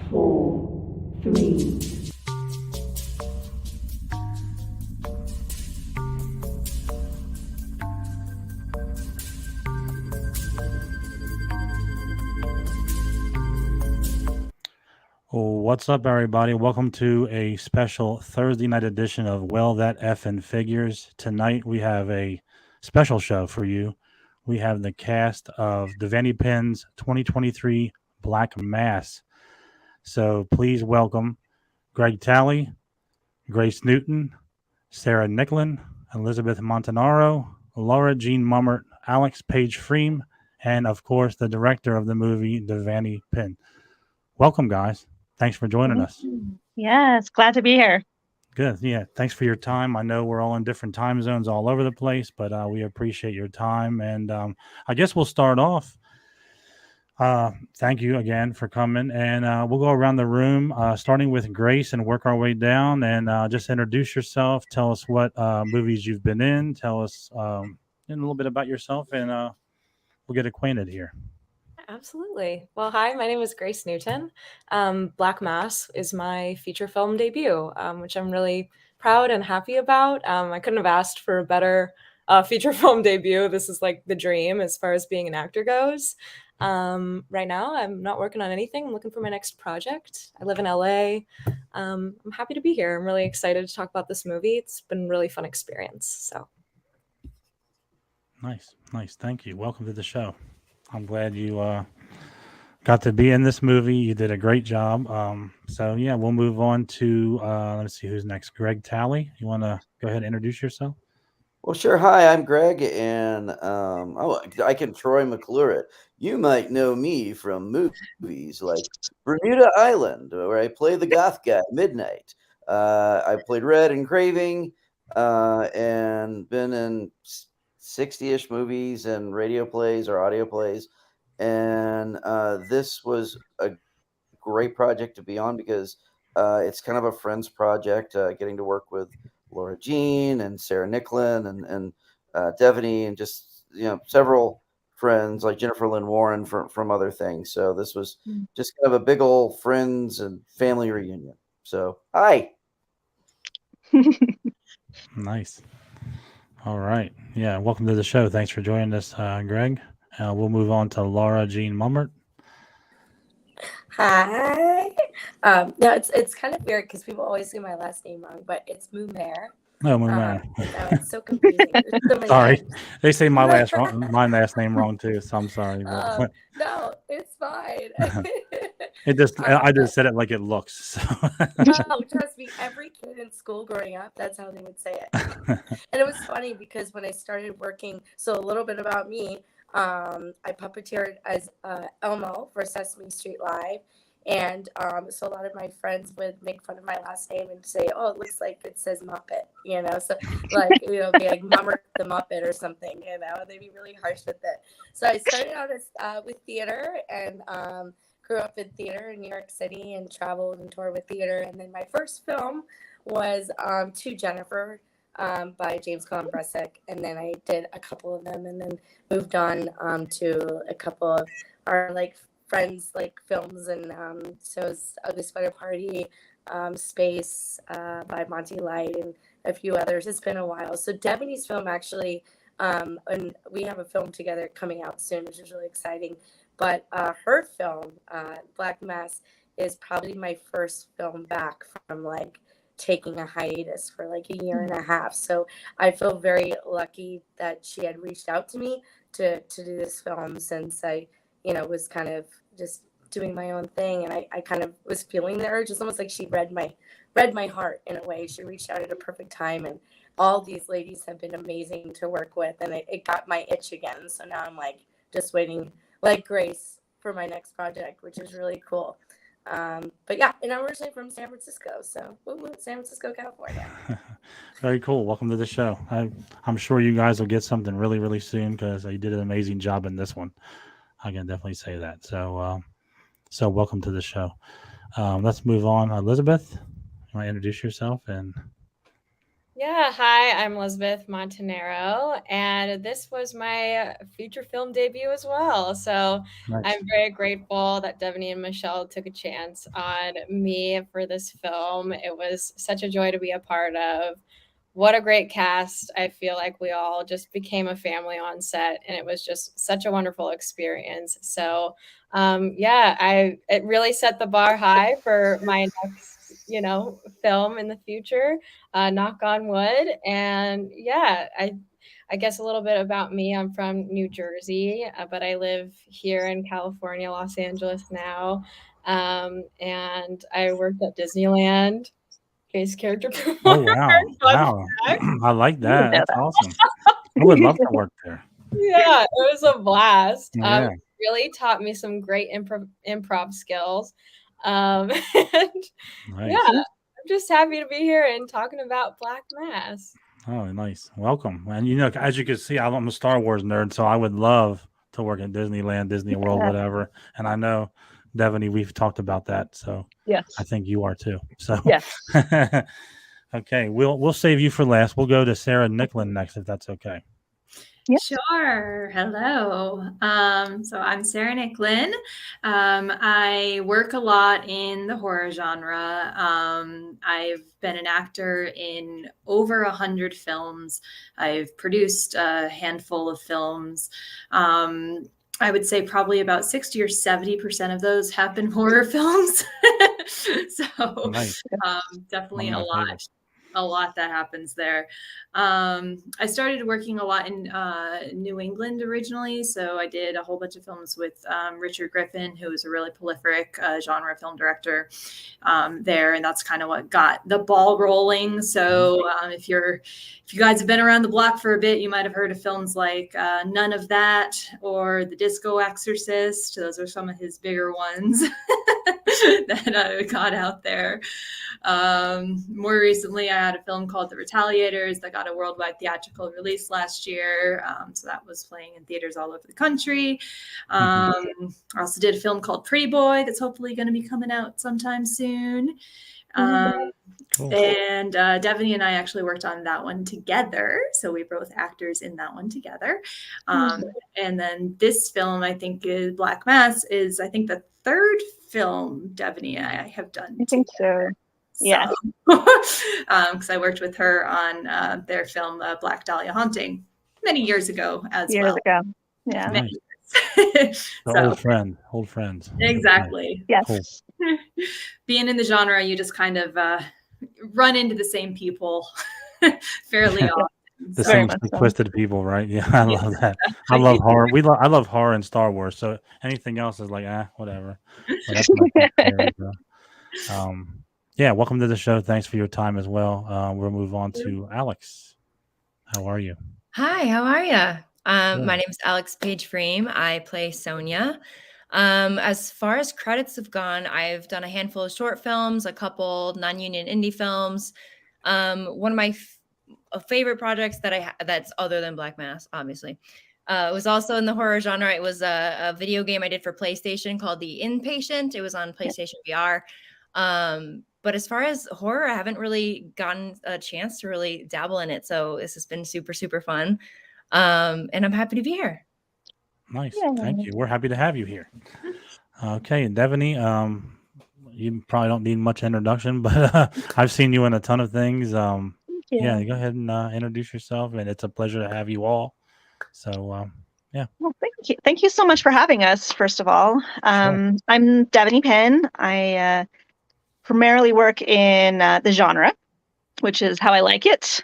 4, 3. What's up, everybody? Welcome to a special Thursday night edition of Well That Effin' Figures. Tonight we have a special show for you. We have the cast of Devanny Pinn's 2023 Black Mass. So please welcome Greg Talley, Grace Newton, Sarah Nicklin, Elisabeth Montanaro, Lara Jean Mummert, Alex Paige Fream, and of course the director of the movie, Devanny Pinn. Welcome, guys. Thanks for joining us. Yes, glad to be here. Good. Yeah. Thanks for your time. I know we're all in different time zones all over the place, but we appreciate your time. And I guess we'll start off. Thank you again for coming. And we'll go around the room, starting with Grace and work our way down. And just introduce yourself. Tell us what movies you've been in. Tell us a little bit about yourself, and we'll get acquainted here. Absolutely. Well, hi, my name is Grace Newton. Black Mass is my feature film debut, which I'm really proud and happy about. I couldn't have asked for a better feature film debut. This is like the dream as far as being an actor goes. Right now, I'm not working on anything. I'm looking for my next project. I live in LA. I'm happy to be here. I'm really excited to talk about this movie. It's been a really fun experience. So, Nice. Thank you. Welcome to the show. I'm glad you got to be in this movie. You did a great job. So yeah, we'll move on to let's see who's next. Greg Talley. You want to go ahead and introduce yourself? Well, sure. Hi, I'm Greg, and I can Troy McClure. You might know me from movies like Bermuda Island, where I play the goth guy, Midnight. I played Red in Craving, and been in 60-ish movies and radio plays or audio plays. And this was a great project to be on because it's kind of a friend's project, getting to work with Lara Jean and Sarah Nicklin and Devanny and just, several friends like Jennifer Lynn Warren from other things. So this was just kind of a big old friends and family reunion. So, hi. Nice. All right. Yeah. Welcome to the show. Thanks for joining us, Greg. We'll move on to Lara Jean Mummert. Hi. No, it's kind of weird because people always say my last name wrong, but it's Mummert. Oh, Mummert. It's so confusing. So sorry, names. they say my last name wrong too. So I'm sorry. No, it's fine. I just said it like it looks. So. No, trust me. Every kid in school growing up, that's how they would say it. And it was funny because when I started working, so a little bit about me. I puppeteered as Elmo for Sesame Street Live, and so a lot of my friends would make fun of my last name and say, "Oh, it looks like it says Muppet," so like be like Mummert the Muppet or something, they'd be really harsh with it. So I started out as with theater and grew up in theater in New York City and traveled and toured with theater, and then my first film was To Jennifer. By James Colin Bresick, and then I did a couple of them, and then moved on to a couple of our friends films, and so it's Ugly Sweater Party, Space by Monty Light, and a few others. It's been a while. So Devanny's film actually, and we have a film together coming out soon, which is really exciting. But her film, Black Mass, is probably my first film back from taking a hiatus for a year and a half. So I feel very lucky that she had reached out to me to do this film, since I, was kind of just doing my own thing, and I kind of was feeling the urge. It's almost like she read my heart in a way. She reached out at a perfect time, and all these ladies have been amazing to work with, and it got my itch again. So now I'm just waiting like Grace for my next project, which is really cool. But yeah, and I'm originally from San Francisco, so San Francisco, California. Very cool. Welcome to the show. I'm sure you guys will get something really, really soon because you did an amazing job in this one. I can definitely say that. So, welcome to the show. Let's move on. Elisabeth, you want to introduce yourself? And Yeah, hi, I'm Elisabeth Montanaro, and this was my feature film debut as well. So Nice. I'm very grateful that Devanny and Michelle took a chance on me for this film. It was such a joy to be a part of. What a great cast. I feel like we all just became a family on set, and it was just such a wonderful experience. So it really set the bar high for my next, film in the future. Knock on wood. And I guess a little bit about me. I'm from New Jersey, but I live here in California, Los Angeles now. And I worked at Disneyland, face character Oh performer. wow, Fun wow! fact. I like I didn't that. know That's that. awesome. I would love to work there. Yeah, it was a blast. Yeah, Really taught me some great improv skills. And yeah, nice. I'm just happy to be here and talking about Black Mass. Oh, nice. Welcome. And as you can see, I'm a Star Wars nerd, so I would love to work at Disneyland, Disney World, Yeah. whatever. And I know, Devanny, we've talked about that, so Yes. I think you are too. So Yes. okay, we'll save you for last. We'll go to Sarah Nicklin next, if that's okay. Yep. Sure. Hello. So I'm Sarah Nicklin. I work a lot in the horror genre. I've been an actor in over 100 films. I've produced a handful of films. I would say probably about 60 or 70% of those have been horror films. So Nice. definitely One a of my lot. favorites. A lot that happens there. I started working a lot in New England originally, so I did a whole bunch of films with Richard Griffin, who is a really prolific genre film director there, and that's kind of what got the ball rolling. So if you guys have been around the block for a bit, you might have heard of films like None of That or The Disco Exorcist. Those are some of his bigger ones that got out there. More recently, I had a film called The Retaliators that got a worldwide theatrical release last year. So that was playing in theaters all over the country. I also did a film called Pretty Boy that's hopefully going to be coming out sometime soon. Cool. And Devanny and I actually worked on that one together. So we were both actors in that one together. And then this film, I think, is Black Mass, is I think the third film Devanny and I have done I think together. so. Yeah. Because I worked with her on their film Black Dahlia Haunting many years ago as Years well. ago. Yeah. Nice. So, Old friends. exactly. Yes. Cool. Being in the genre, you just kind of run into the same people fairly often. The Very same much so. twisted people, right? Yeah, I love that. I love horror. I love horror and Star Wars. So anything else is like, whatever. But that's my favorite. Yeah, welcome to the show. Thanks for your time as well. We'll move on to Alex. How are you? Hi, how are you? Good. My name is Alex Paige Fream. I play Sonia. As far as credits have gone, I've done a handful of short films, a couple non-union indie films. One of my favorite projects that's other than Black Mass, obviously, was also in the horror genre. It was a video game I did for PlayStation called The Inpatient. It was on PlayStation VR. But as far as horror, I haven't really gotten a chance to really dabble in it. So this has been super, super fun. And I'm happy to be here. Nice. Yeah. Thank you. We're happy to have you here. Okay, Devanny, you probably don't need much introduction, but I've seen you in a ton of things. Yeah, go ahead and introduce yourself, and it's a pleasure to have you all. So, yeah. Well, thank you. Thank you so much for having us, first of all. I'm Devanny Pinn. I primarily work in the genre, which is how I like it.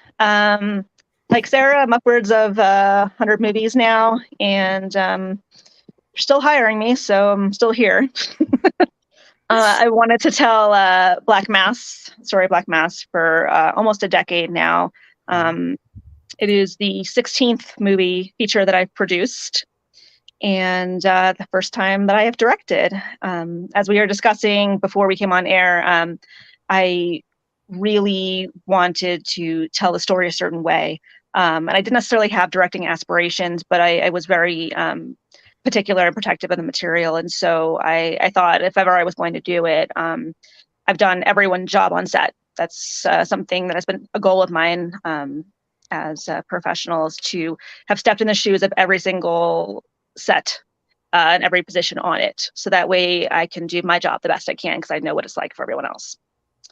Like Sarah, I'm upwards of 100 movies now, and you're still hiring me, so I'm still here. I wanted to tell Black Mass for almost a decade now. It is the 16th movie feature that I've produced, and the first time that I have directed. As we were discussing before we came on air, I really wanted to tell the story a certain way. And I didn't necessarily have directing aspirations, but I was very particular and protective of the material. And so I thought if ever I was going to do it, I've done everyone's job on set. that's something that has been a goal of mine as professionals, to have stepped in the shoes of every single set and every position on it. So that way I can do my job the best I can, because I know what it's like for everyone else.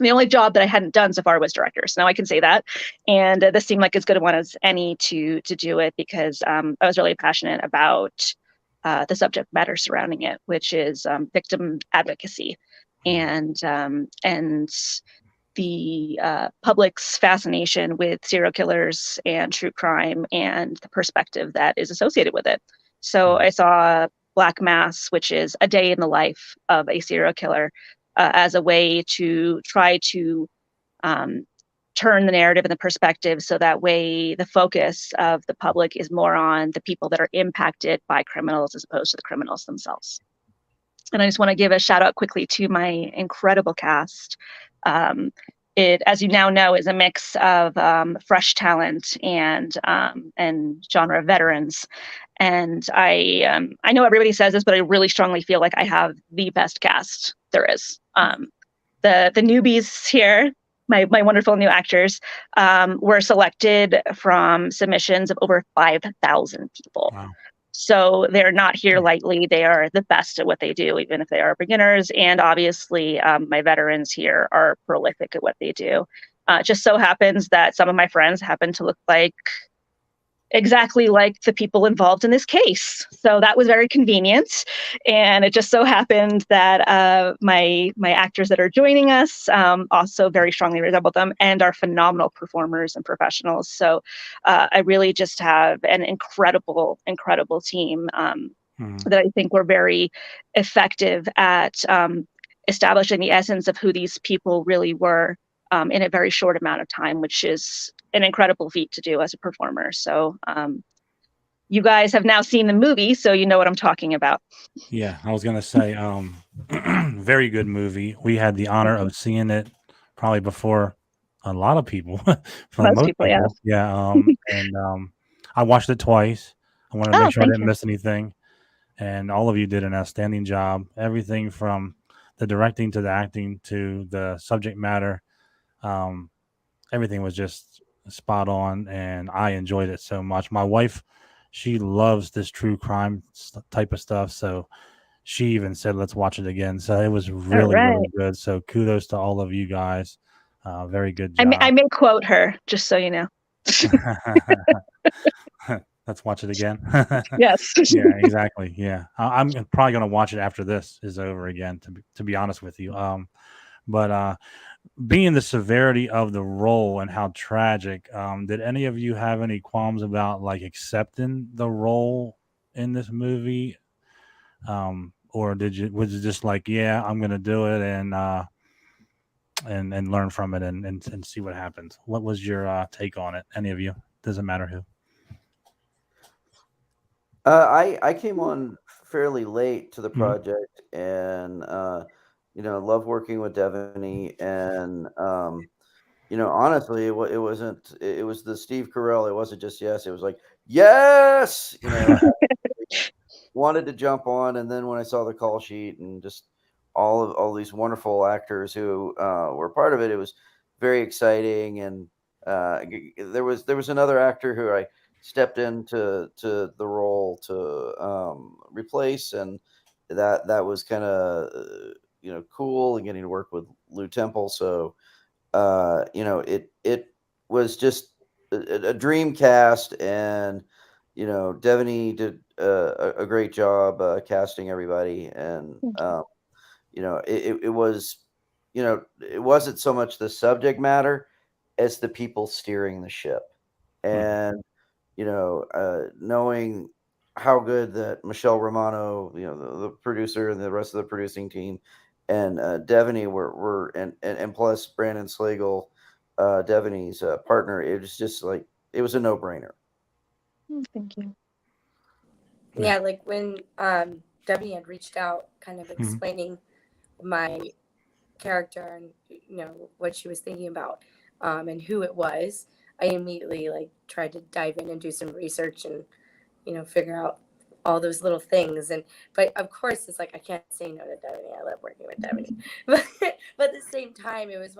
The only job that I hadn't done so far was director. So now I can say that. And this seemed like as good a one as any to do it, because I was really passionate about the subject matter surrounding it, which is victim advocacy, and the public's fascination with serial killers and true crime and the perspective that is associated with it. So I saw Black Mass, which is a day in the life of a serial killer, as a way to try to turn the narrative and the perspective, so that way the focus of the public is more on the people that are impacted by criminals as opposed to the criminals themselves. And I just want to give a shout out quickly to my incredible cast. It, as you now know, is a mix of fresh talent and genre veterans. And I know everybody says this, but I really strongly feel like I have the best cast there is. The newbies here, my wonderful new actors, were selected from submissions of over 5,000 people. Wow. So they're not here lightly. They are the best at what they do, even if they are beginners. And obviously, my veterans here are prolific at what they do. Just so happens that some of my friends happen to look exactly like the people involved in this case. So that was very convenient. And it just so happened that my actors that are joining us also very strongly resemble them and are phenomenal performers and professionals. So I really just have an incredible team that I think were very effective at establishing the essence of who these people really were in a very short amount of time, which is an incredible feat to do as a performer. So you guys have now seen the movie, so you know what I'm talking about. Yeah, I was gonna say, very good movie. We had the honor of seeing it probably before a lot of people. For Most people, yeah. Yeah. And I watched it twice. I wanted to make sure I didn't miss anything. And all of you did an outstanding job. Everything from the directing to the acting to the subject matter. Everything was just spot on, and I enjoyed it so much. My wife, she loves this true crime type of stuff, so she even said, let's watch it again. So it was really, really good. So kudos to all of you guys. Very good job. I may quote her, just so you know. Let's watch it again. Yes. Yeah, exactly. Yeah. I'm probably going to watch it after this is over again, to be honest with you. But being the severity of the role and how tragic, did any of you have any qualms about like accepting the role in this movie? Or was it just like, yeah, I'm gonna do it and learn from it and see what happens? What was your take on it? Any of you? Doesn't matter who. I came on fairly late to the project, and love working with Devanny, and honestly, it wasn't. It was the Steve Carell. It wasn't just yes. It was like yes. I wanted to jump on, and then when I saw the call sheet and just all these wonderful actors who were part of it, it was very exciting. And there was another actor who I stepped into the role to replace, and that was kind of cool, and getting to work with Lou Temple. So it was just a dream cast, and Devanny did a great job casting everybody, and it was it wasn't so much the subject matter as the people steering the ship, and knowing how good that Michelle Romano, the producer, and the rest of the producing team, and Devanny were and plus Brandon Slagle, Devanny's partner. It was just like it was a no-brainer. Thank you. Yeah, like when Devanny had reached out, kind of explaining my character and what she was thinking about, and who it was, I immediately tried to dive in and do some research and figure out all those little things. But of course it's like I can't say no to Devanny. I love working with Devanny, but at the same time it was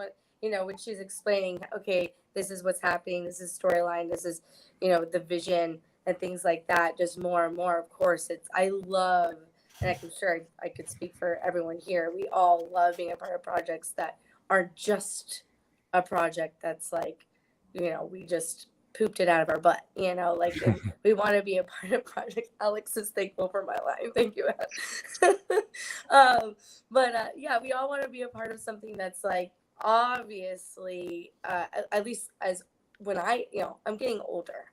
when she's explaining, okay, this is what's happening, this is storyline, this is, the vision and things like that, just more and more. Of course, I love, and I'm sure I could speak for everyone here, we all love being a part of projects that aren't just a project that's like, we just pooped it out of our butt, like we want to be a part of project. Alex is thankful for my life. Thank you. Yeah, we all want to be a part of something that's like, obviously, at least as when I'm getting older,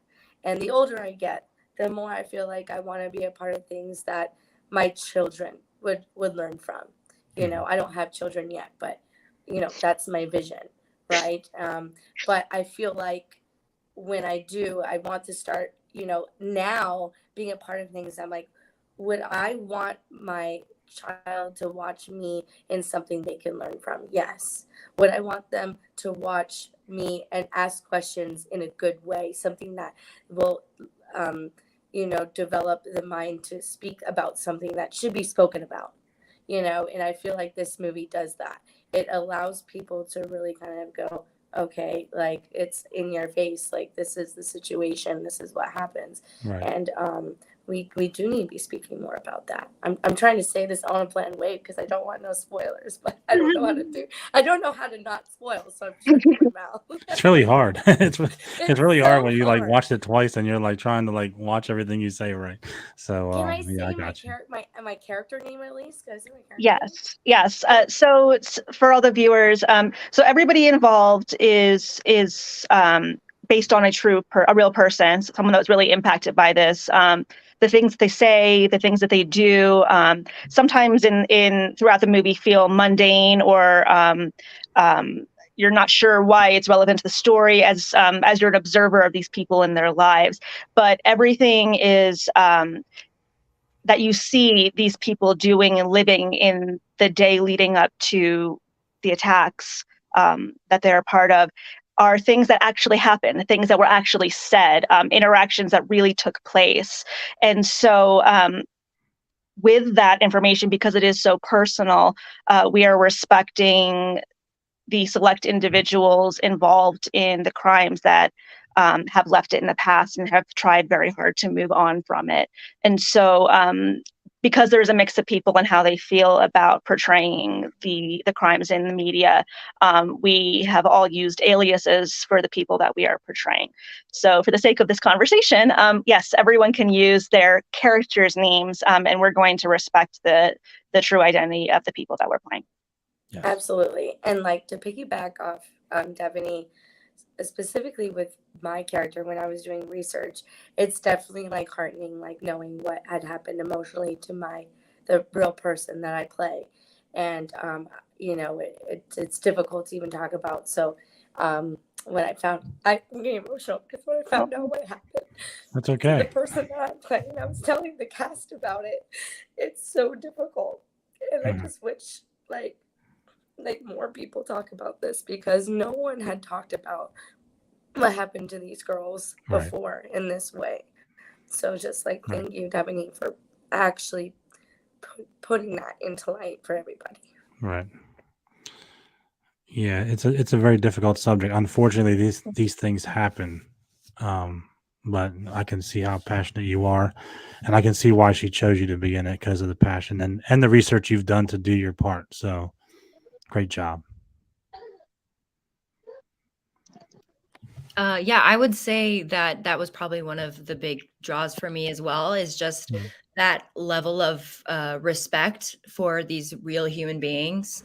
and the older I get, the more I feel like I want to be a part of things that my children would learn from. I don't have children yet, but that's my vision, right? But I feel like when I do, I want to start, now being a part of things. I'm like, would I want my child to watch me in something they can learn from? Yes. Would I want them to watch me and ask questions in a good way, something that will, develop the mind to speak about something that should be spoken about, and I feel like this movie does that. It allows people to really kind of go, okay, like it's in your face, like this is the situation, this is what happens. Right. And we do need to be speaking more about that. I'm trying to say this on a planned way because I don't want no spoilers, but I don't know how to not spoil, so I'm shutting my mouth. It's really hard. It's really so hard when you like watched it twice and you're like trying to like watch everything you say right. So Can I say yeah, I got you. my character name at least? Can I say my character Yes. So it's, for all the viewers, so everybody involved is based on a real person, someone that was really impacted by this. The things that they say, the things that they do, sometimes in throughout the movie feel mundane, or you're not sure why it's relevant to the story as you're an observer of these people in their lives. But everything is that you see these people doing and living in the day leading up to the attacks that they're a part of are things that actually happened, things that were actually said, interactions that really took place. And so with that information, because it is so personal, we are respecting the select individuals involved in the crimes that have left it in the past and have tried very hard to move on from it. And so because there's a mix of people and how they feel about portraying the crimes in the media, we have all used aliases for the people that we are portraying. So for the sake of this conversation, yes, everyone can use their characters' names, and we're going to respect the true identity of the people that we're playing. Yes. Absolutely. And like to piggyback off Devanny, specifically with my character, when I was doing research, it's definitely like heartening, like knowing what had happened emotionally to the real person that I play. And it's difficult to even talk about. So when I'm getting emotional because when I found out what happened, That's okay. the person that I'm playing, I was telling the cast about it. It's so difficult, and I just wish like more people talk about this, because no one had talked about what happened to these girls before in this way. So just like thank you, Devanny, for actually putting that into light for everybody. Right. Yeah, it's a very difficult subject. Unfortunately, these things happen. But I can see how passionate you are, and I can see why she chose you to be in it, because of the passion and the research you've done to do your part. So great job. Yeah, I would say that was probably one of the big draws for me as well, is just that level of respect for these real human beings.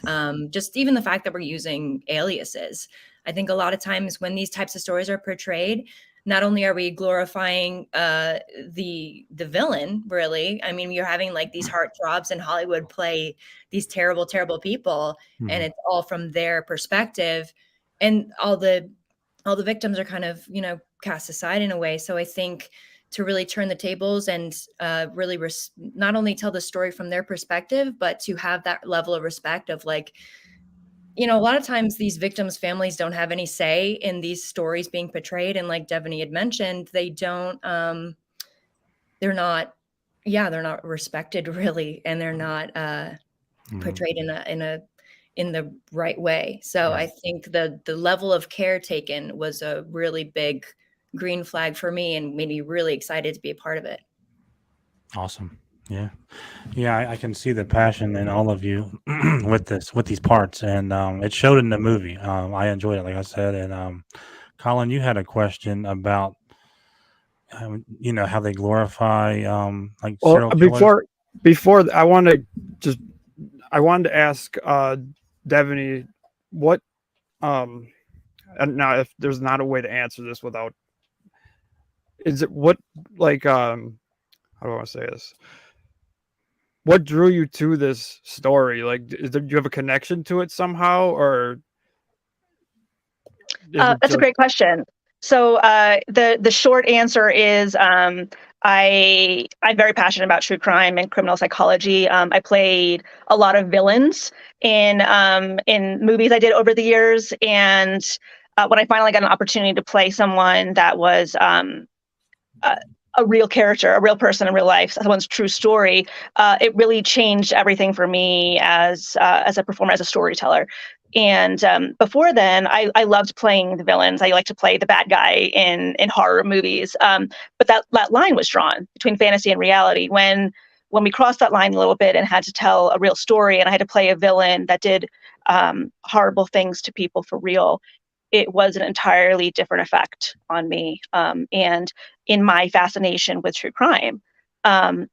Just even the fact that we're using aliases. I think a lot of times when these types of stories are portrayed, not only are we glorifying the villain, really. I mean, you're having like these heartthrobs in Hollywood play these terrible, terrible people, and it's all from their perspective, and all the victims are kind of, cast aside in a way. So I think to really turn the tables and really not only tell the story from their perspective, but to have that level of respect of like, a lot of times these victims' families don't have any say in these stories being portrayed. And like Devanny had mentioned, they don't, they're not respected really. And they're not portrayed in in the right way. So I think the level of care taken was a really big green flag for me and made me really excited to be a part of it. Awesome. Yeah. Yeah, I can see the passion in all of you with these parts, and it showed in the movie. I enjoyed it, like I said. And Colin, you had a question about how they glorify like Well, serial killers. before I wanted to ask Devanny what and now if there's not a way to answer this without, is it what, like, how do I want to say this? What drew you to this story? Like, do you have a connection to it somehow, or That's a great question. So the short answer is I'm very passionate about true crime and criminal psychology. I played a lot of villains in movies I did over the years, and when I finally got an opportunity to play someone that was a real character, a real person in real life, someone's true story, it really changed everything for me as a performer, as a storyteller. And before then, I loved playing the villains. I like to play the bad guy in horror movies. But that line was drawn between fantasy and reality. When we crossed that line a little bit and had to tell a real story, and I had to play a villain that did horrible things to people for real, it was an entirely different effect on me. And in my fascination with true crime,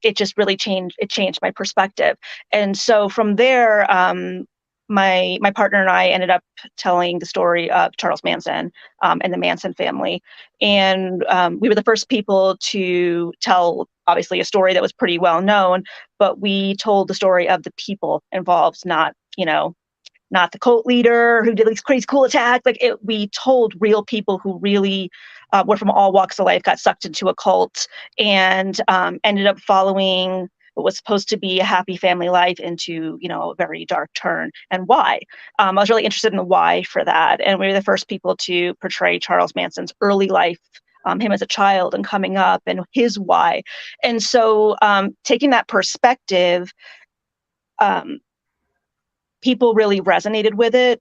it just really changed my perspective. And so from there, my partner and I ended up telling the story of Charles Manson and the Manson family. And we were the first people to tell, obviously, a story that was pretty well known, but we told the story of the people involved, not the cult leader who did these crazy cool attacks. We told real people who really were from all walks of life, got sucked into a cult, and ended up following what was supposed to be a happy family life into, a very dark turn. And why? I was really interested in the why for that. And we were the first people to portray Charles Manson's early life, him as a child and coming up, and his why. And so taking that perspective, people really resonated with it.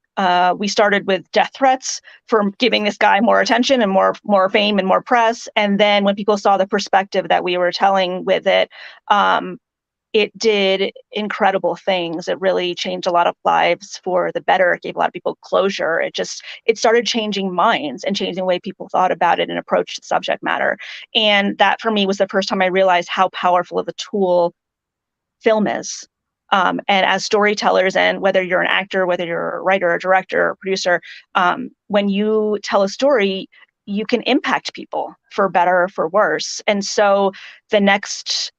We started with death threats for giving this guy more attention and more fame and more press. And then when people saw the perspective that we were telling with it, it did incredible things. It really changed a lot of lives for the better. It gave a lot of people closure. It started changing minds and changing the way people thought about it and approached the subject matter. And that for me was the first time I realized how powerful of a tool film is. And as storytellers, and whether you're an actor, whether you're a writer, or director, or producer, when you tell a story, you can impact people for better or for worse. And so the next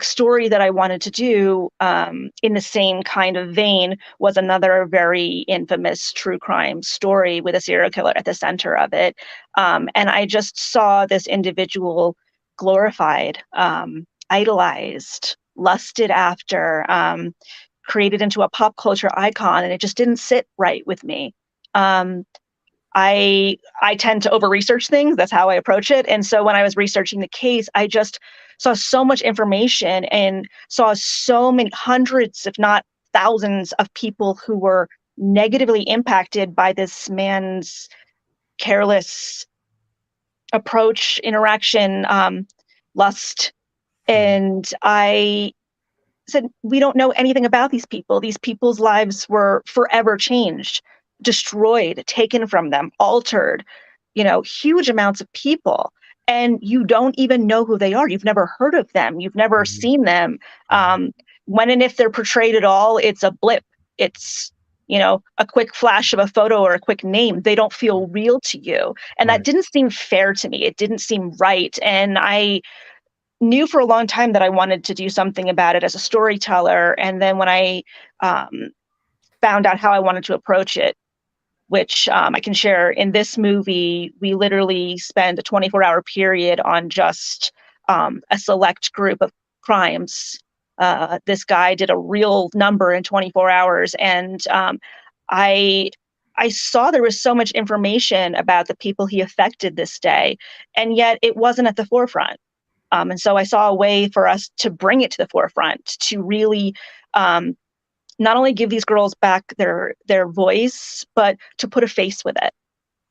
story that I wanted to do in the same kind of vein was another very infamous true crime story with a serial killer at the center of it. And I just saw this individual glorified, idolized, lusted after, created into a pop culture icon, and it just didn't sit right with me. I tend to over-research things. That's how I approach it. And so when I was researching the case, I just saw so much information and saw so many hundreds, if not thousands, of people who were negatively impacted by this man's careless approach, interaction, lust. And I said, we don't know anything about these people. These people's lives were forever changed, destroyed, taken from them, altered, huge amounts of people. And you don't even know who they are. You've never heard of them. You've never seen them. When and if they're portrayed at all, it's a blip. It's, a quick flash of a photo or a quick name. They don't feel real to you. And that didn't seem fair to me. It didn't seem right. And I knew for a long time that I wanted to do something about it as a storyteller. And then when I found out how I wanted to approach it, which I can share in this movie, we literally spend a 24-hour period on just a select group of crimes. This guy did a real number in 24 hours. And I saw there was so much information about the people he affected this day, and yet it wasn't at the forefront. And so I saw a way for us to bring it to the forefront, to really not only give these girls back their voice, but to put a face with it.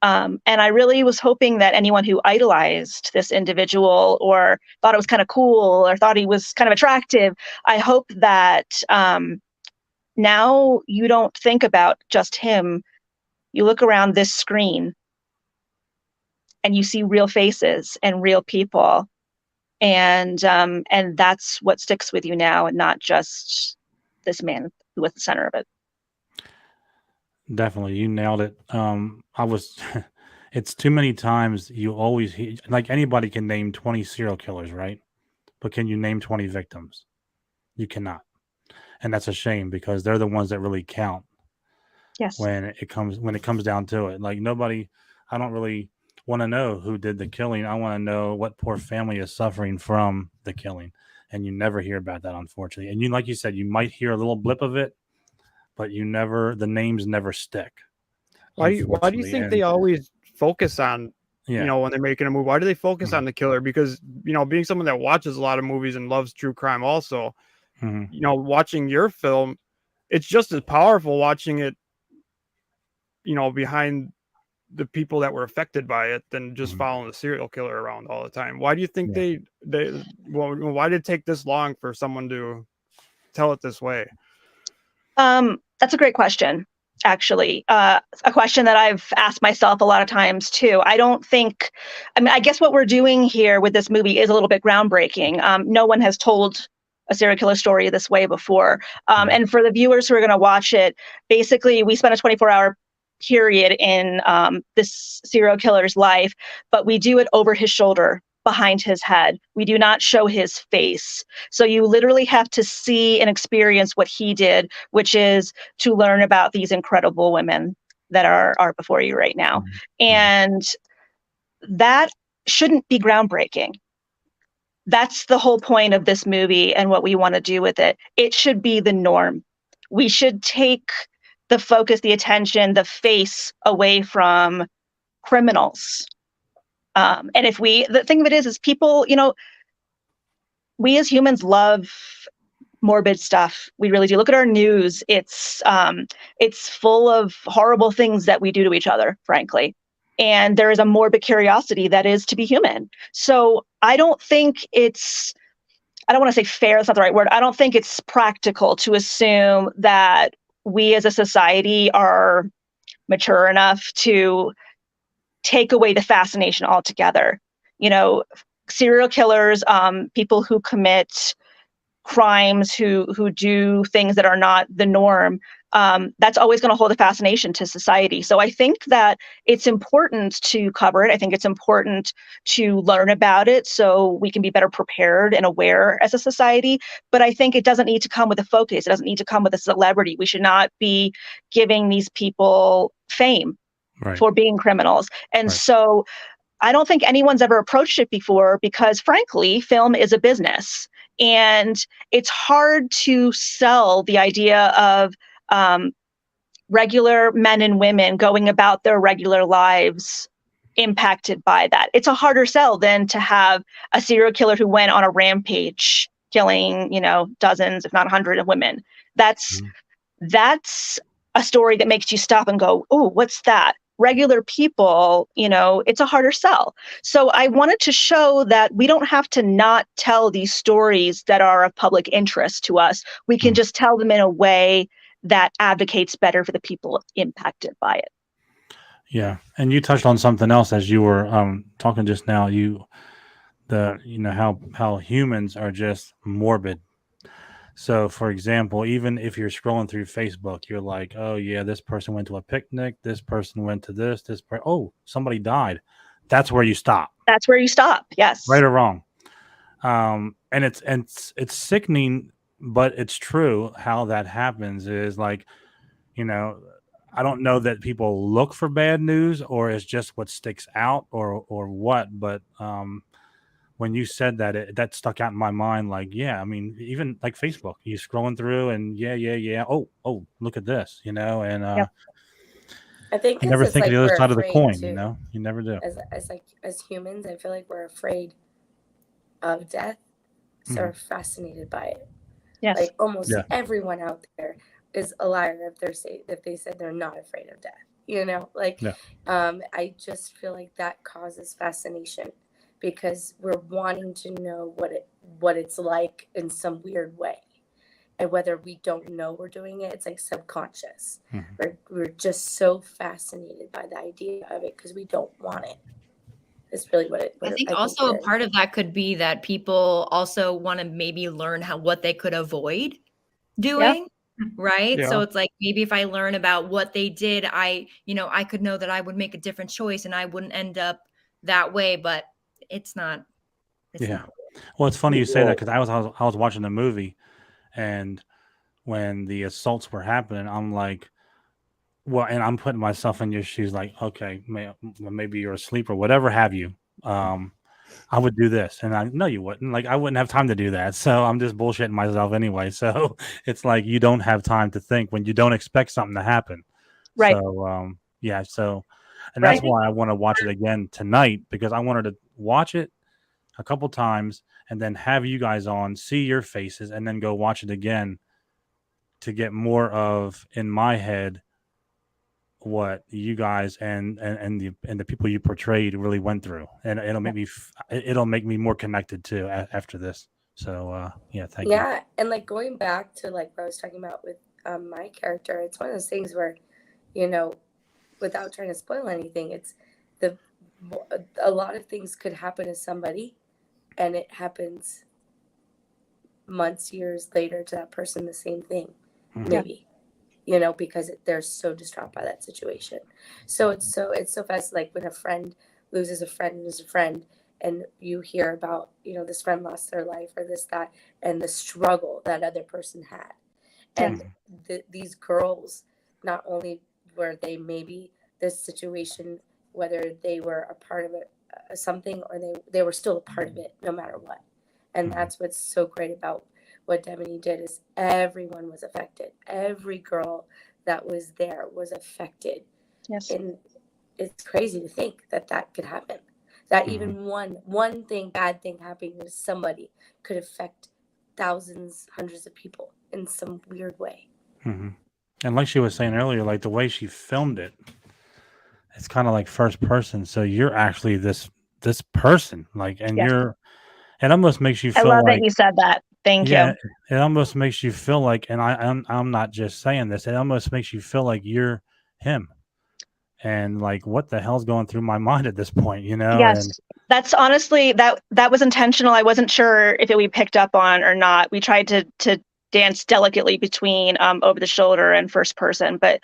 And I really was hoping that anyone who idolized this individual or thought it was kind of cool or thought he was kind of attractive, I hope that now you don't think about just him. You look around this screen and you see real faces and real people. And that's what sticks with you now, and not just this man who was the center of it. Definitely, you nailed it. I was. It's too many times you always like anybody can name 20 serial killers, right? But can you name 20 victims? You cannot, and that's a shame because they're the ones that really count. Yes. When it comes down to it, like nobody. I don't really want to know who did the killing. I want to know what poor family is suffering from the killing, and you never hear about that, unfortunately. And you, like you said, you might hear a little blip of it, but the names never stick. Why do you think they always focus on, you know, when they're making a movie? Why do they focus on the killer? Because, you know, being someone that watches a lot of movies and loves true crime also, you know, watching your film, it's just as powerful watching it, you know, behind the people that were affected by it than just following the serial killer around all the time. Why do you think why did it take this long for someone to tell it this way? That's a great question, actually. A question that I've asked myself a lot of times too. I guess what we're doing here with this movie is a little bit groundbreaking. No one has told a serial killer story this way before. And for the viewers who are going to watch it, basically we spent a 24-hour period in this serial killer's life, but we do it over his shoulder, behind his head. We do not show his face. So you literally have to see and experience what he did, which is to learn about these incredible women that are before you right now. And that shouldn't be groundbreaking. That's the whole point of this movie and what we want to do with it. It should be the norm. We should take the focus, the attention, the face away from criminals. And the thing of it is people, you know, we as humans love morbid stuff. We really do. Look at our news. It's full of horrible things that we do to each other, frankly. And there is a morbid curiosity that is to be human. So I don't think I don't want to say fair, that's not the right word. I don't think it's practical to assume that we as a society are mature enough to take away the fascination altogether. You know, serial killers, people who commit crimes, who do things that are not the norm, that's always going to hold a fascination to society. So I think that it's important to cover it. I think it's important to learn about it so we can be better prepared and aware as a society. But I think it doesn't need to come with a focus. It doesn't need to come with a celebrity. We should not be giving these people fame for being criminals. And so I don't think anyone's ever approached it before because, frankly, film is a business. And it's hard to sell the idea of regular men and women going about their regular lives impacted by that. It's a harder sell than to have a serial killer who went on a rampage, killing, you know, dozens, if not 100 of women. That's a story that makes you stop and go, oh, what's that? Regular people, you know, it's a harder sell. So I wanted to show that we don't have to not tell these stories that are of public interest to us. We can just tell them in a way that advocates better for the people impacted by it. Yeah. And you touched on something else as you were talking just now, how humans are just morbid. So, for example, even if you're scrolling through Facebook, you're like, oh, yeah, this person went to a picnic. This person went to oh, somebody died. That's where you stop. That's where you stop. Yes. Right or wrong. And it's sickening, but it's true how that happens is like, you know, I don't know that people look for bad news or it's just what sticks out or what, but when you said that, that stuck out in my mind. Like, yeah, I mean, even like Facebook, you scrolling through and yeah. Oh, look at this, you know, and I think you never think of the other side of the coin, too. you know, you never do. As humans, I feel like we're afraid of death, so we're fascinated by it. Yes. Like almost everyone out there is a liar if they said they're not afraid of death. You know, like Yeah. I just feel like that causes fascination because we're wanting to know what it's like in some weird way. And whether we don't know we're doing it, it's like subconscious. We're just so fascinated by the idea of it because we don't want it. It's really I think also a part of that could be that people also want to maybe learn what they could avoid doing. Right. Yeah. So it's like, maybe if I learn about what they did, I could know that I would make a different choice and I wouldn't end up that way, but it's not. Yeah. Well, it's funny you say that because I was watching the movie, and when the assaults were happening, I'm like, well, and I'm putting myself in your shoes, like, okay, maybe you're asleep or whatever have you. I would do this, and I know you wouldn't. Like, I wouldn't have time to do that, so I'm just bullshitting myself anyway. So it's like you don't have time to think when you don't expect something to happen. Right. So yeah. So, and that's why I want to watch it again tonight, because I wanted to watch it a couple times and then have you guys on, see your faces, and then go watch it again to get more of, in my head, what you guys and the people you portrayed really went through, and it'll make me more connected too after this. So yeah, thank you. Yeah, and like going back to like what I was talking about with my character, it's one of those things where, you know, without trying to spoil anything, it's a lot of things could happen to somebody, and it happens months, years later to that person, the same thing, maybe, you know, because they're so distraught by that situation. So it's so fast. Like when a friend loses a friend and is a friend, and you hear about, you know, this friend lost their life or this, that, and the struggle that other person had. And these girls, not only were they maybe this situation, whether they were a part of it, something, or they were still a part of it no matter what. And that's what's so great about what Devanny did, is everyone was affected. Every girl that was there was affected. Yes. And it's crazy to think that could happen. That even one thing, bad thing happening to somebody could affect thousands, hundreds of people in some weird way. And like she was saying earlier, like the way she filmed it, it's kind of like first person. So you're actually this person, like, and it almost makes you feel I love like, that you said that. Thank you. It almost makes you feel like, and I'm not just saying this, it almost makes you feel like you're him. And like, what the hell's going through my mind at this point, you know? Yes, And that's honestly, that was intentional. I wasn't sure if we picked up on or not. We tried to dance delicately between over the shoulder and first person, but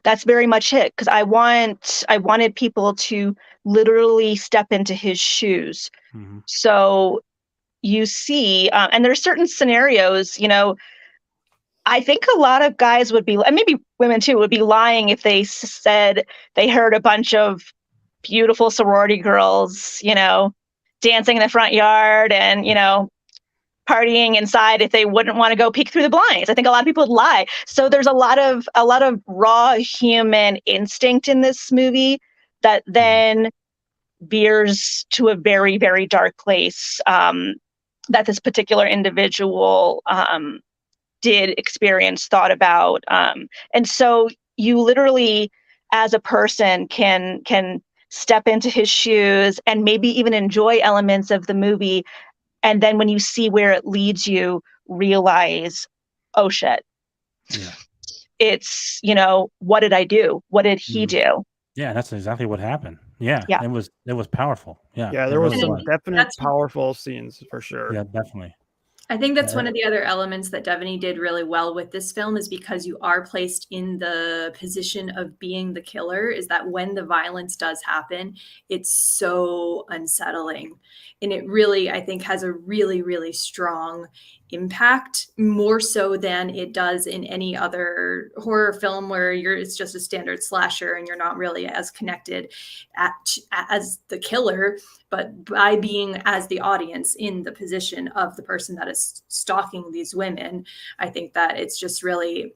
that's very much it, because I wanted people to literally step into his shoes. So you see, and there's certain scenarios, you know, I think a lot of guys would be, and maybe women too, would be lying if they said they heard a bunch of beautiful sorority girls, you know, dancing in the front yard and, you know, partying inside, if they wouldn't want to go peek through the blinds. I think a lot of people would lie. So there's a lot of raw human instinct in this movie that then veers to a very, very dark place that this particular individual did experience, thought about. And so you literally, as a person, can step into his shoes and maybe even enjoy elements of the movie. And then when you see where it leads you, realize, oh shit. Yeah. It's, you know, what did I do? What did he do? Yeah, that's exactly what happened. Yeah. It was powerful. Yeah. Yeah, there was some definite powerful scenes for sure. Yeah, definitely. I think that's one of the other elements that Devanny did really well with this film, is because you are placed in the position of being the killer, is that when the violence does happen, it's so unsettling. And it really, I think, has a really, really strong impact, more so than it does in any other horror film where it's just a standard slasher and you're not really as connected as the killer, but by being as the audience in the position of the person that is stalking these women, I think that it's just really,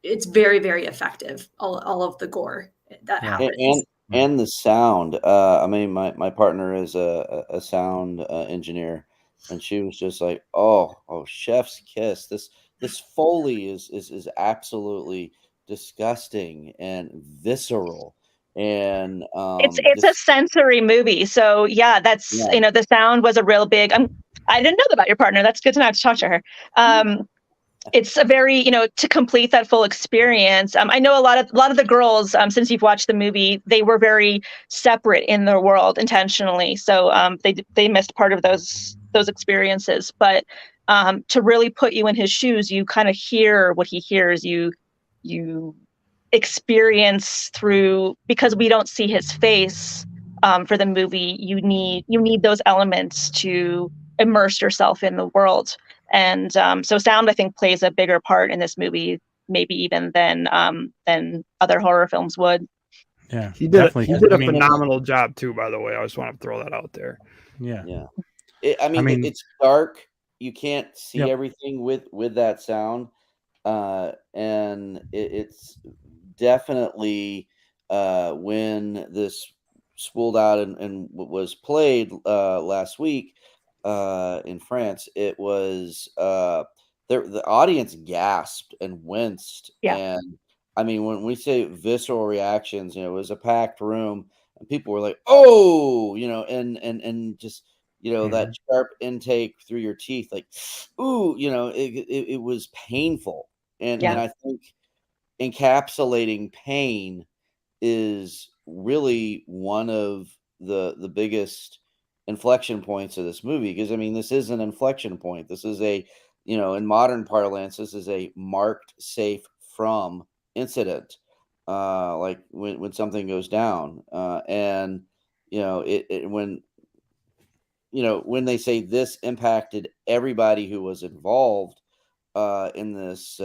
it's very, very effective. All of the gore that happens. And the sound. I mean, my partner is a sound engineer, and she was just like, "Oh, chef's kiss! This this Foley is absolutely disgusting and visceral. And it's a sensory movie. So yeah, that's the sound was a real big. I didn't know about your partner. That's good to know. I have to talk to her. It's a very, to complete that full experience. I know a lot of the girls, since you've watched the movie, they were very separate in their world intentionally. So they missed part of those experiences. But to really put you in his shoes, you kind of hear what he hears. You experience through, because we don't see his face for the movie. You need those elements to immerse yourself in the world. And so sound, I think, plays a bigger part in this movie, maybe even than other horror films would. Yeah, he did a phenomenal job too. By the way, I just want to throw that out there. Yeah. It's dark. You can't see everything with that sound, and it's definitely when this spooled out and was played last week. In France, it was the audience gasped and winced. And I mean, when we say visceral reactions, it was a packed room and people were like, "Oh," and just that sharp intake through your teeth, like, "Ooh," it was painful. And I think encapsulating pain is really one of the biggest inflection points of this movie, because I mean, this is an inflection point. This is a, in modern parlance, this is a marked safe from incident, like when something goes down, and when they say this impacted everybody who was involved in this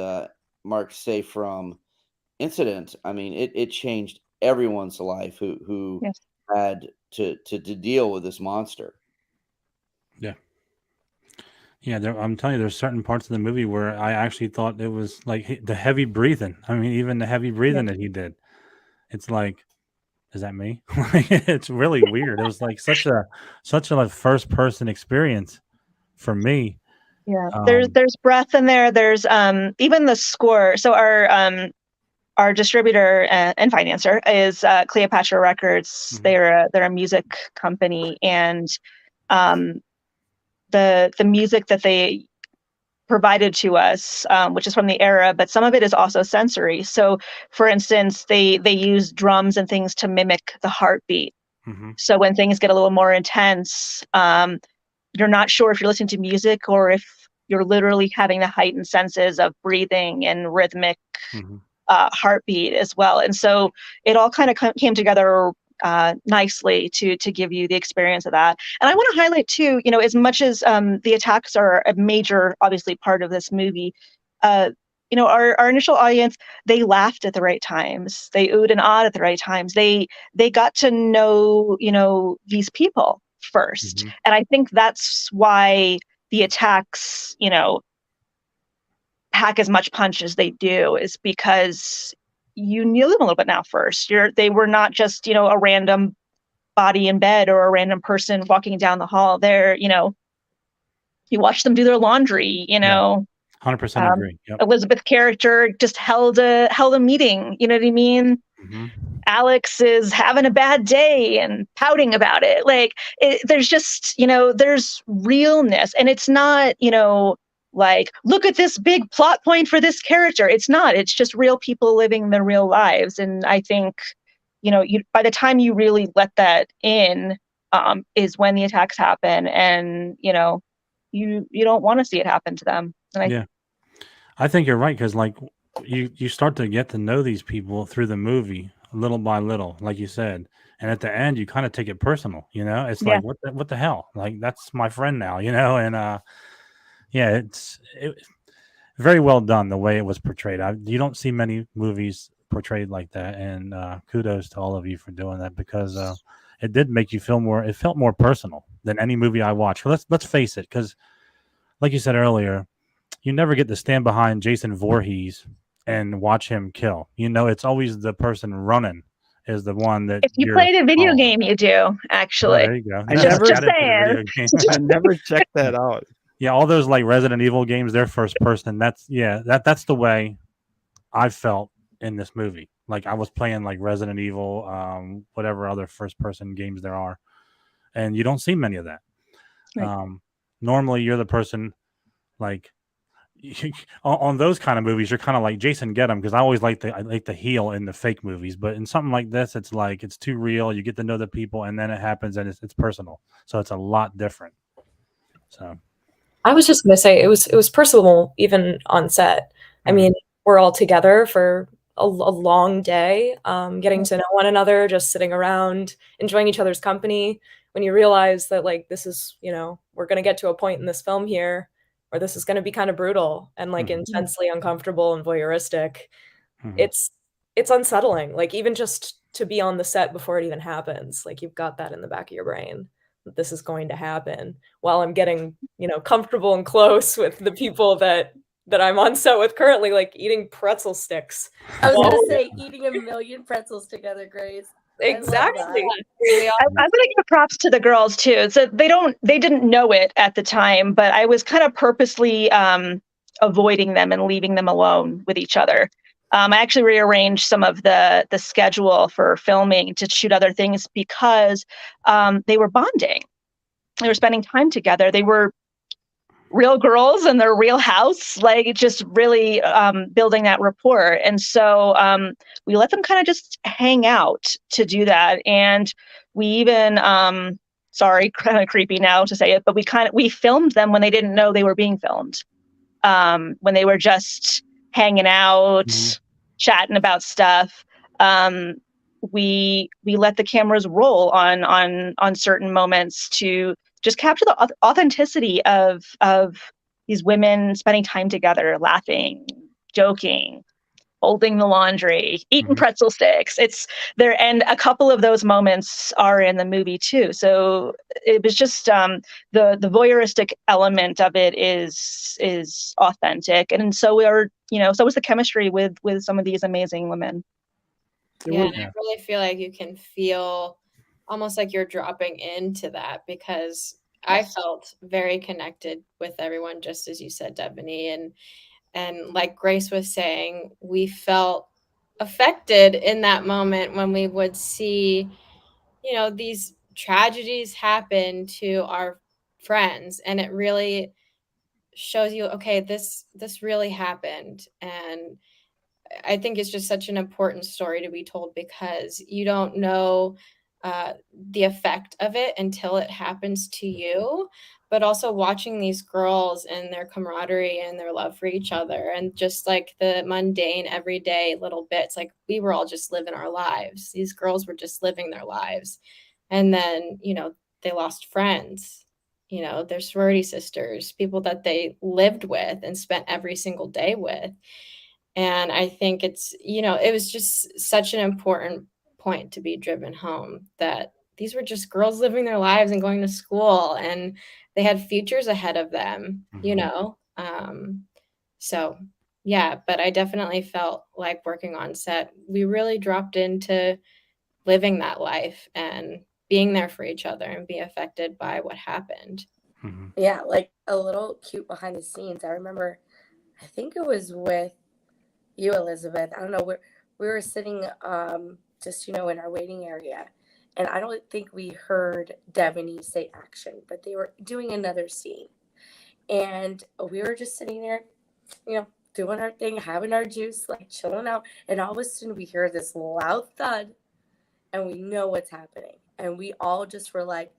marked safe from incident. I mean, it changed everyone's life who had to deal with this monster. I'm telling you, there's certain parts of the movie where I actually thought it was like the heavy breathing. I mean, even the heavy breathing that he did, it's like, is that me? It's really weird. It was like such a first person experience for me. There's breath in there. There's even the score. So our distributor and financer is Cleopatra Records. They're a music company, and the music that they provided to us, which is from the era, but some of it is also sensory. So, for instance, they use drums and things to mimic the heartbeat. So when things get a little more intense, you're not sure if you're listening to music or if you're literally having the heightened senses of breathing and rhythmic heartbeat as well. And so it all kind of came together nicely to give you the experience of that. And I want to highlight too, as much as the attacks are a major, obviously, part of this movie, our initial audience, they laughed at the right times. They oohed and awed at the right times. They got to know, these people first. And I think that's why the attacks, pack as much punch as they do, is because you knew them a little bit now first. They were not just, a random body in bed or a random person walking down the hall. You watch them do their laundry, 100% agree. Yep. Elisabeth's character just held a meeting, you know what I mean? Alex is having a bad day and pouting about it. Like, there's just, there's realness, and it's not, like, look at this big plot point for this character. It's not. It's just real people living their real lives. And I think, by the time you really let that in, is when the attacks happen, and you don't want to see it happen to them. And I think you're right, because like you start to get to know these people through the movie little by little, like you said, and at the end you kind of take it personal. It's like, what the hell? Like, that's my friend now, and it's very well done the way it was portrayed. You don't see many movies portrayed like that, and kudos to all of you for doing that, because it did make you feel more. It felt more personal than any movie I watched. Let's face it, because like you said earlier, you never get to stand behind Jason Voorhees and watch him kill. It's always the person running is the one that. If you played a video game, you do, actually. Oh, there you go. I never checked that out. Yeah, all those like Resident Evil games, they're first person. That's the way I felt in this movie. Like I was playing like Resident Evil, whatever other first person games there are, and you don't see many of that. Right. Normally, you're the person like on those kind of movies. You're kind of like Jason Gedham, because I like the heel in the fake movies, but in something like this, it's like it's too real. You get to know the people, and then it happens, and it's personal. So it's a lot different. So I was just gonna say it was personal even on set. I mean, we're all together for a long day, getting to know one another, just sitting around, enjoying each other's company. When you realize that like this is, we're gonna get to a point in this film here where this is gonna be kind of brutal and like intensely uncomfortable and voyeuristic. It's unsettling. Like even just to be on the set before it even happens, like you've got that in the back of your brain. This is going to happen while I'm getting, comfortable and close with the people that I'm on set with currently, like eating pretzel sticks. I was gonna say eating a million pretzels together, Grace. Exactly. I'm going to give props to the girls too. So they didn't know it at the time, but I was kind of purposely avoiding them and leaving them alone with each other. I actually rearranged some of the schedule for filming to shoot other things because they were bonding. They were spending time together. They were real girls in their real house, like just really building that rapport. And so we let them kind of just hang out to do that. And we even, sorry, kind of creepy now to say it, but we filmed them when they didn't know they were being filmed. When they were just hanging out, chatting about stuff. We let the cameras roll on certain moments to just capture the authenticity of these women spending time together, laughing, joking, folding the laundry, eating pretzel sticks. It's there, and a couple of those moments are in the movie too. So it was just the voyeuristic element of it is authentic, and so so was the chemistry with some of these amazing women. Yeah, and I really feel like you can feel almost like you're dropping into that, because I felt very connected with everyone, just as you said, Devanny, and like Grace was saying, we felt affected in that moment when we would see, these tragedies happen to our friends, and it really shows you, okay, this really happened. And I think it's just such an important story to be told, because you don't know the effect of it until it happens to you. But also watching these girls and their camaraderie and their love for each other, and just like the mundane, everyday little bits, like we were all just living our lives. These girls were just living their lives. And then, they lost friends, their sorority sisters, people that they lived with and spent every single day with. And I think it's, it was just such an important point to be driven home, that these were just girls living their lives and going to school, and they had futures ahead of them, So, yeah, but I definitely felt like working on set, we really dropped into living that life and being there for each other and be affected by what happened. Yeah, like a little cute behind the scenes. I remember, I think it was with you, Elisabeth. I don't know, we were sitting just in our waiting area, and I don't think we heard Devanny say action, but they were doing another scene, and we were just sitting there, doing our thing, having our juice, like chilling out, and all of a sudden we hear this loud thud, and we know what's happening, and we all just were like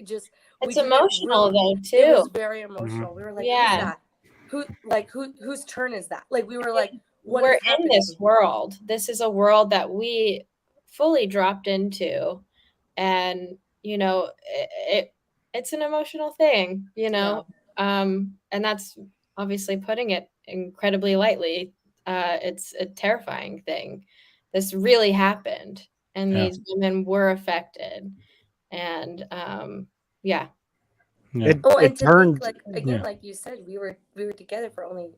just. It's emotional though too. It was very emotional. We were like, yeah. Whose turn is that? Like we were like, we're in this world. This is a world that we fully dropped into, and it's an emotional thing, and that's obviously putting it incredibly lightly. It's a terrifying thing. This really happened, and these women were affected, and It turned like again, like you said, we were together for only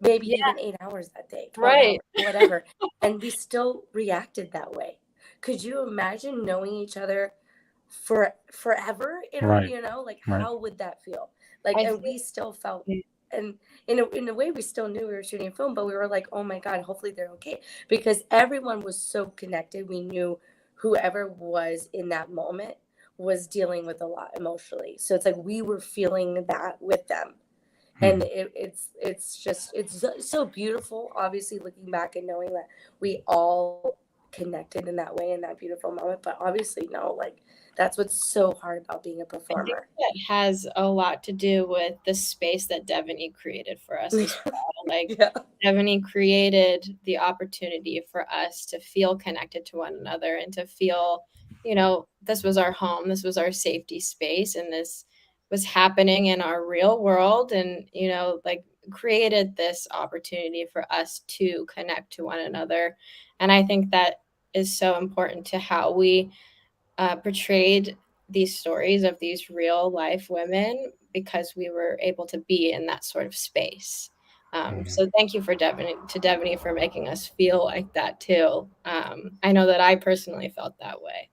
maybe even 8 hours that day, 12 right hours, whatever, and we still reacted that way. Could you imagine knowing each other forever, Right. like Right. how would that feel? Like, I and think- we still felt, and in a way we still knew we were shooting a film, but we were like, oh my God, hopefully they're okay, because everyone was so connected. We knew whoever was in that moment was dealing with a lot emotionally, so it's like we were feeling that with them. And it's so beautiful, obviously, looking back and knowing that we all connected in that way in that beautiful moment. But obviously, no, like that's what's so hard about being a I think performer. that has a lot to do with the space that Devanny created for us as well. Like Yeah. Devanny created the opportunity for us to feel connected to one another and to feel, this was our home, this was our safety space, and this was happening in our real world, and like created this opportunity for us to connect to one another. And I think that is so important to how we portrayed these stories of these real life women, because we were able to be in that sort of space. So thank you to Devanny for making us feel like that too. I know that I personally felt that way.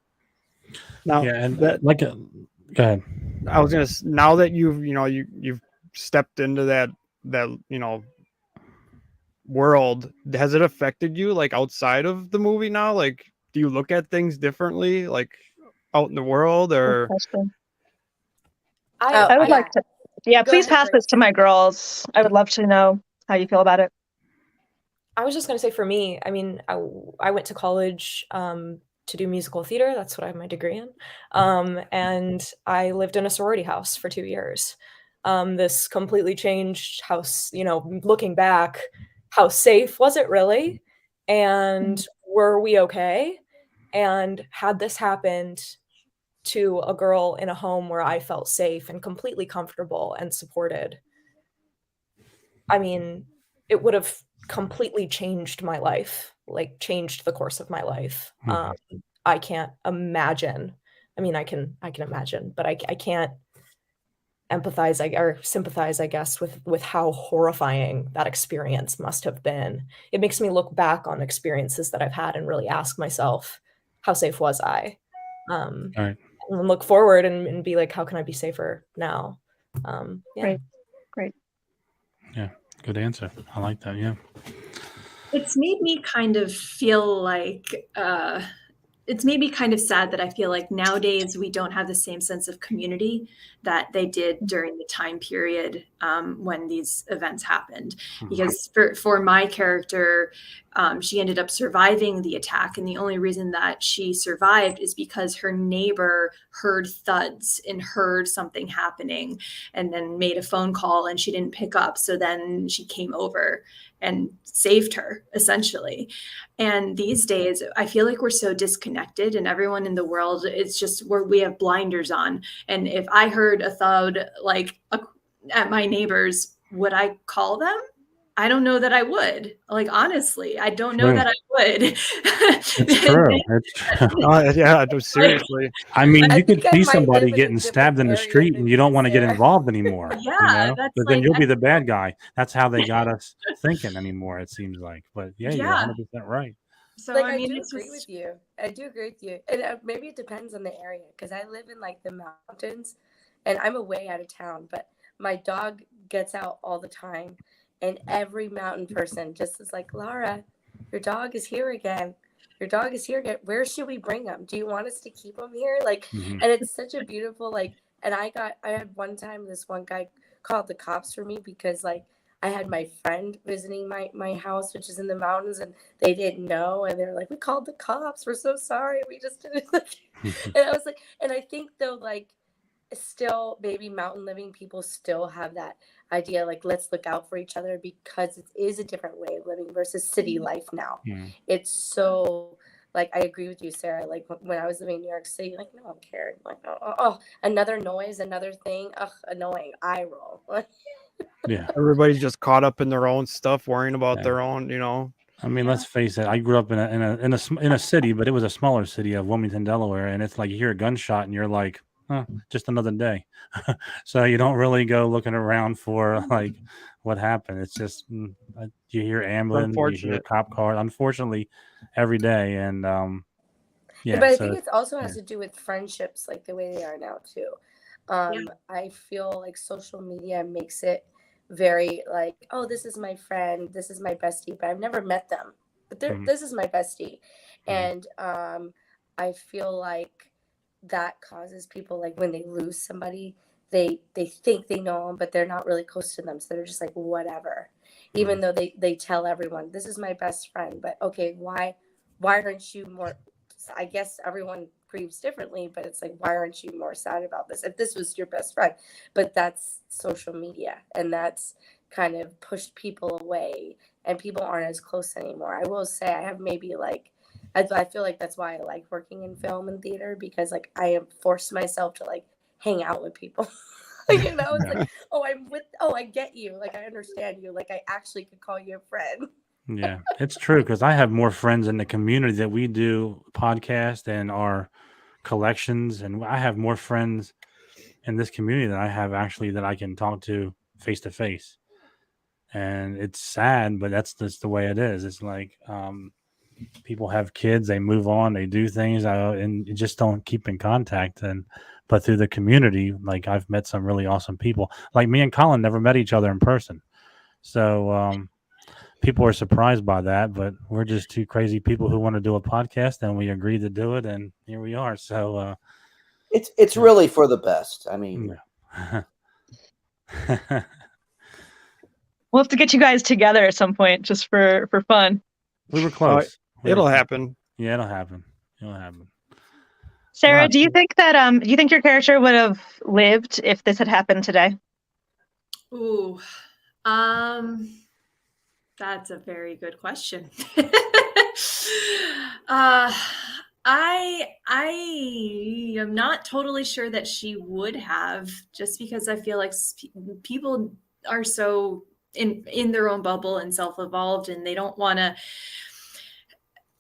Now, Yeah, and that, go ahead. I was gonna. Now that you've stepped into that world, has it affected you like outside of the movie now? Like, do you look at things differently, like out in the world, or? I would like to. Yeah, Go please ahead, pass Grace. this to my girls. I would love to know how you feel about it. I was just going to say, for me, I mean, I went to college to do musical theater. That's what I have my degree in. And I lived in a sorority house for 2 years. This completely changed how, looking back, how safe was it really? And were we okay? And had this happened to a girl in a home where I felt safe and completely comfortable and supported, I mean, it would have completely changed my life, like changed the course of my life. I can't imagine. I mean, I can imagine, but I can't empathize or sympathize, I guess, with how horrifying that experience must have been. It makes me look back on experiences that I've had and really ask myself, how safe was I? Right. And look forward and be like, how can I be safer now? Yeah. Great. Yeah, good answer. I like that. Yeah. It's made me kind of feel like it's made me kind of sad that I feel like nowadays we don't have the same sense of community that they did during the time period when these events happened. Because for my character, she ended up surviving the attack. And the only reason that she survived is because her neighbor heard thuds and heard something happening and then made a phone call and she didn't pick up. So then she came over and saved her, essentially. And these days, I feel like we're so disconnected, and everyone in the world, it's just we have blinders on. And if I heard a thud at my neighbors, would I call them? I don't know that I would. Like, honestly, I don't know that I would. It's true. It's true. Yeah, seriously. I mean, you could see might somebody live in a getting stabbed in the different street area and you don't want to get than involved anymore. Yeah, that's but then like, you'll be the bad guy. That's how they got us thinking anymore, it seems like. But yeah, you're Yeah. 100% right. So like, I mean, do it's agree just with you. I do agree with you. And maybe it depends on the area, because I live in like the mountains and I'm away out of town, but my dog gets out all the time. And every mountain person just is like, Lara, your dog is here again. Your dog is here again. Where should we bring him? Do you want us to keep him here? Like, and it's such a beautiful, like, and I had one time this one guy called the cops for me because like I had my friend visiting my house, which is in the mountains, and they didn't know. And they were like, we called the cops. We're so sorry. We just didn't. And I was like, and I think though, like, still maybe mountain living people still have that idea, like, let's look out for each other, because it is a different way of living versus city life now. It's so, like, I agree with you, Sarah. Like, when I was living in New York City, like, no one cared. Like, oh, another noise, another thing. Ugh, annoying. Eye roll. Yeah. Everybody's just caught up in their own stuff, worrying about their own, I mean, let's face it. I grew up in a city, but it was a smaller city of Wilmington, Delaware, and it's like you hear a gunshot and you're like, just another day. So you don't really go looking around for like what happened. It's just you hear ambulance, you hear cop car. Unfortunately, every day, and Yeah, But I so think it also has to do with friendships, like the way they are now too. I feel like social media makes it very like, oh, this is my friend, this is my bestie, but I've never met them. But this is my bestie. And I feel like that causes people, like when they lose somebody, they think they know them, but they're not really close to them. So they're just like, whatever. Even though they tell everyone, this is my best friend. But okay, why aren't you more? I guess everyone grieves differently, but it's like, why aren't you more sad about this if this was your best friend? But that's social media, and that's kind of pushed people away, and people aren't as close anymore. I will say I have maybe like, I feel like that's why I like working in film and theater, because like I have forced myself to like hang out with people. You know, it's like, I get you, like I understand you, like I actually could call you a friend. yeah, it's true because I have more friends in the community that we do podcast and our collections, and I have more friends in this community than I have actually that I can talk to face. And it's sad, but that's just the way it is. It's like people have kids, they move on, they do things, and you just don't keep in contact. But through the community, like I've met some really awesome people. Like me and Colin never met each other in person, so people are surprised by that. But we're just two crazy people who want to do a podcast, and we agreed to do it, and here we are. So it's really for the best. I mean, We'll have to get you guys together at some point just for fun. we were close. It'll happen. Yeah, it'll happen. It'll happen. Sarah, Wow. do you think your character would have lived if this had happened today? Ooh, that's a very good question. I am not totally sure that she would have, just because I feel like people are so in their own bubble and self-evolved, and they don't want to.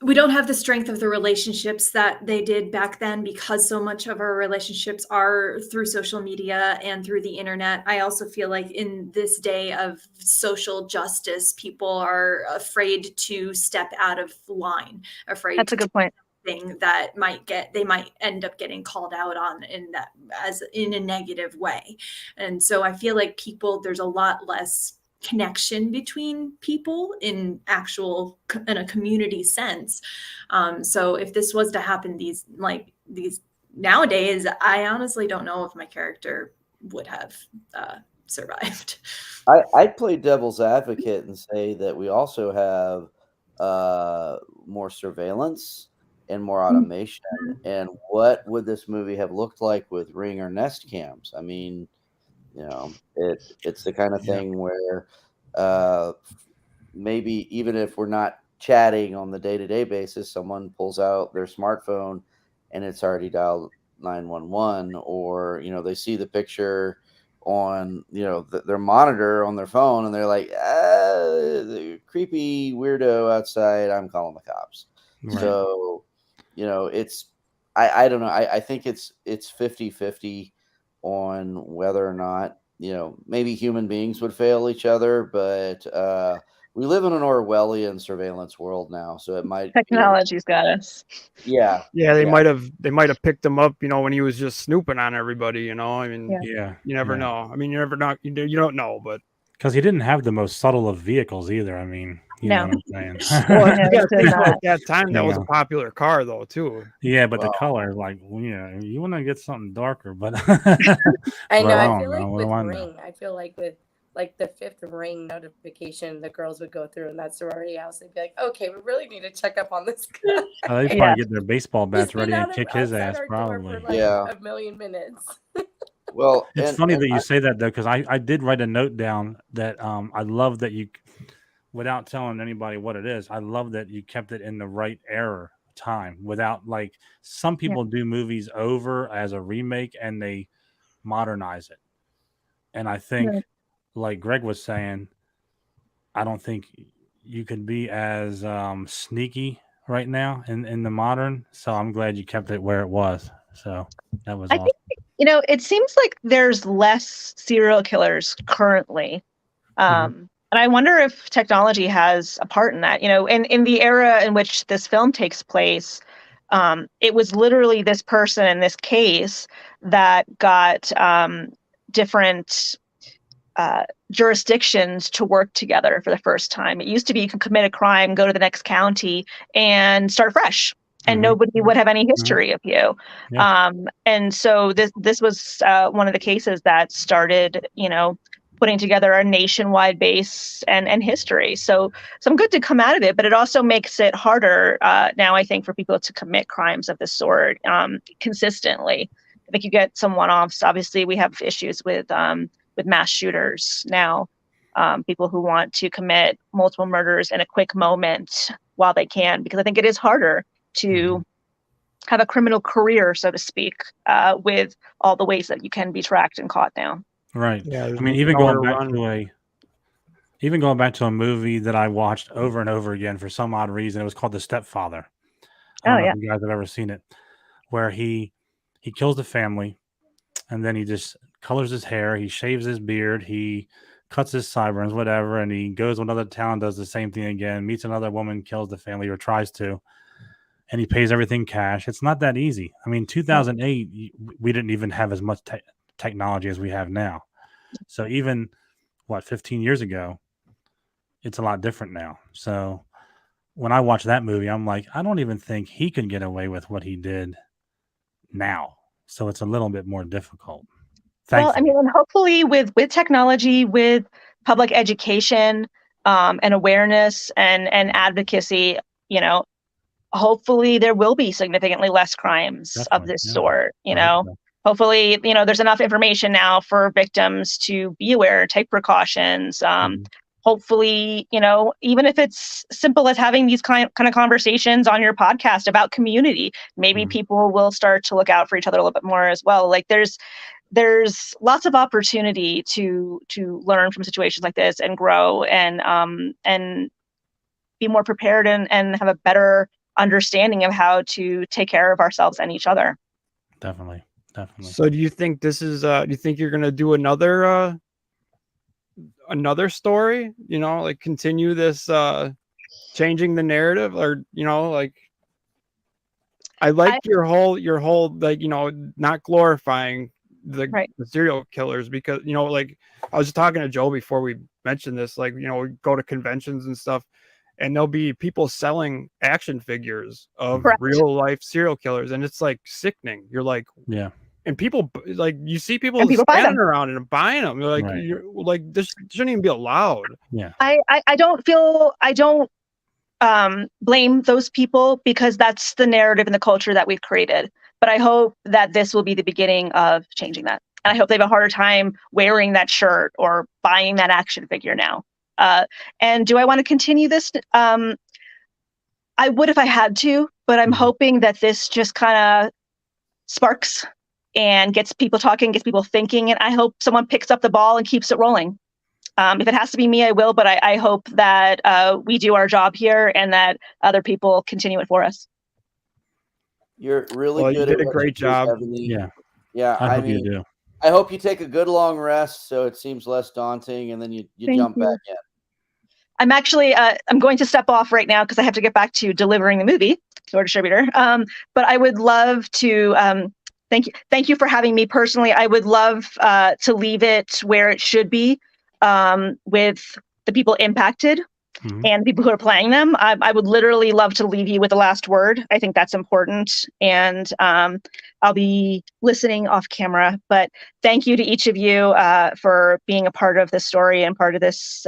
We don't have the strength of the relationships that they did back then, because so much of our relationships are through social media and through the internet. I also feel like in this day of social justice, people are afraid to step out of line, afraid. That's a good point. Thing that they might end up getting called out on in a negative way. And so I feel like there's a lot less connection between people in a community sense. So if this was to happen these nowadays, I honestly don't know if my character would have survived. I play devil's advocate and say that we also have more surveillance and more automation. And what would this movie have looked like with Ring or Nest cams? I mean, it's the kind of thing where maybe even if we're not chatting on the day-to-day basis, someone pulls out their smartphone and it's already dialed 911, or they see the picture on their monitor on their phone and they're like, the creepy weirdo outside, I'm calling the cops. Right. So it's I don't know, I think it's 50-50 on whether or not maybe human beings would fail each other, but we live in an Orwellian surveillance world now, so it might technology's got us. Yeah, they might have picked him up, when he was just snooping on everybody. I mean, you never know. I mean, you never know. You don't know, but because he didn't have the most subtle of vehicles either. I mean, you know what I'm saying? Well, at that time, that was a popular car, though, too. Yeah, but the color, like, you want to get something darker, but I know. I feel like with Ring, I feel like with the fifth Ring notification, the girls would go through in that sorority house. They'd be like, "Okay, we really need to check up on this guy." They'd probably get their baseball bats ready and kick his ass, probably. For a million minutes. Well, it's funny that you say that, though, because I did write a note down that I love that you, without telling anybody what it is, I love that you kept it in the right era time without, like, some people do movies over as a remake and they modernize it. And I think, like Greg was saying, I don't think you could be as sneaky right now in the modern. So I'm glad you kept it where it was. So that was awesome. It seems like there's less serial killers currently. And I wonder if technology has a part in that. In the era in which this film takes place, It was literally this person in this case that got different jurisdictions to work together for the first time. It used to be you can commit a crime, go to the next county, and start fresh, and nobody would have any history of you. Yeah. And so this was one of the cases that started, putting together a nationwide base and history. So some good to come out of it, but it also makes it harder now, I think, for people to commit crimes of this sort consistently. I think you get some one-offs. Obviously, we have issues with mass shooters now, people who want to commit multiple murders in a quick moment while they can, because I think it is harder to have a criminal career, so to speak, with all the ways that you can be tracked and caught now. Right. Yeah, I mean, even going back to a movie that I watched over and over again for some odd reason, it was called The Stepfather. I don't know if you guys have ever seen it, where he kills the family, and then he just colors his hair, he shaves his beard, he cuts his sideburns, whatever, and he goes to another town, does the same thing again, meets another woman, kills the family, or tries to, and he pays everything cash. It's not that easy. I mean, 2008, we didn't even have as much technology as we have now. So even, 15 years ago, it's a lot different now. So when I watch that movie, I'm like, I don't even think he could get away with what he did now. So it's a little bit more difficult. Well, I mean, and hopefully with technology, with public education, and awareness and advocacy, hopefully there will be significantly less crimes of this sort. Hopefully, there's enough information now for victims to be aware, take precautions. Hopefully, even if it's simple as having these kind of conversations on your podcast about community, maybe people will start to look out for each other a little bit more as well. Like there's lots of opportunity to learn from situations like this and grow and be more prepared and have a better understanding of how to take care of ourselves and each other. Definitely. So do you think this is do you think you're going to do another story, like continue this changing the narrative, or I like your whole like not glorifying the serial killers, because like I was just talking to Joe before we mentioned this, like we go to conventions and stuff, and there'll be people selling action figures of real life serial killers, and it's like sickening. You're like, and people, like, you see people standing around and buying them. You're like, you're like, this shouldn't even be allowed. I don't blame those people, because that's the narrative and the culture that we've created. But I hope that this will be the beginning of changing that. And I hope they have a harder time wearing that shirt or buying that action figure now. And do I want to continue this? I would if I had to, but I'm hoping that this just kind of sparks and gets people talking, gets people thinking. And I hope someone picks up the ball and keeps it rolling. If it has to be me, I will, but I hope that we do our job here and that other people continue it for us. You're really good. You did a great job. Yeah. I hope you do. I hope you take a good long rest so it seems less daunting, and then you jump back in. I'm actually I'm going to step off right now because I have to get back to delivering the movie to our distributor. But I would love to thank you for having me personally. I would love to leave it where it should be, with the people impacted and the people who are playing them. I would literally love to leave you with the last word. I think that's important. And I'll be listening off camera. But thank you to each of you for being a part of this story and part of this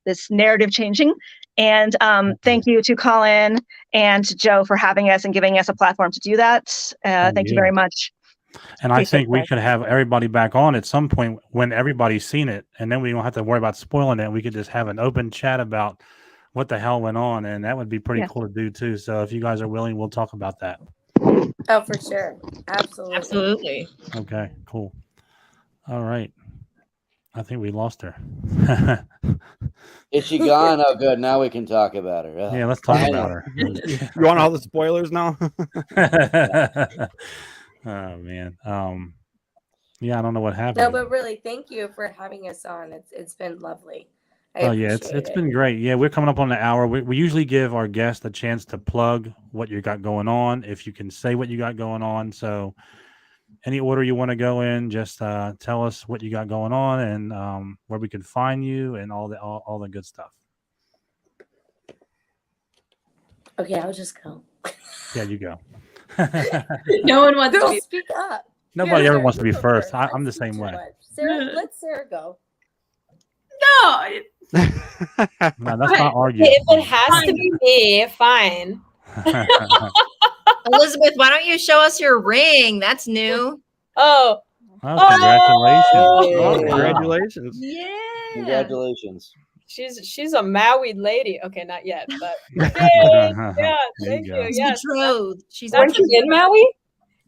this narrative changing. And thank you to Colin and to Joe for having us and giving us a platform to do that. Thank you very much. And I think we could have everybody back on at some point when everybody's seen it, and then we don't have to worry about spoiling it. We could just have an open chat about what the hell went on, and that would be pretty cool to do too. So if you guys are willing, we'll talk about that. Oh, for sure. Absolutely. Okay, cool. All right. I think we lost her. Is she gone? Oh, good. Now we can talk about her. Yeah, let's talk about her. You want all the spoilers now? Oh man. Yeah, I don't know what happened. No, but really, thank you for having us on. It's been lovely. Oh yeah, it's been great. Yeah, we're coming up on the hour. We usually give our guests a chance to plug what you got going on, if you can say what you got going on. So, any order you want to go in, just tell us what you got going on and where we can find you and all the good stuff. Okay, I'll just go. Yeah, you go. No one wants to Girl, be. speak up. Nobody Here, ever Sarah, wants to you be go first. I I'm the speak same too way. much. Sarah, let Sarah go. No. No, that's not argue. If it has to be me, fine. Elizabeth, why don't you show us your ring? That's new. Oh, Congratulations! Oh, Wow. Congratulations. Yeah. Congratulations. she's a married lady. Okay, not yet, but yay! Yeah, There thank you you. go. She's Yes, betrothed. She's Aren't you in betrothed. Maui?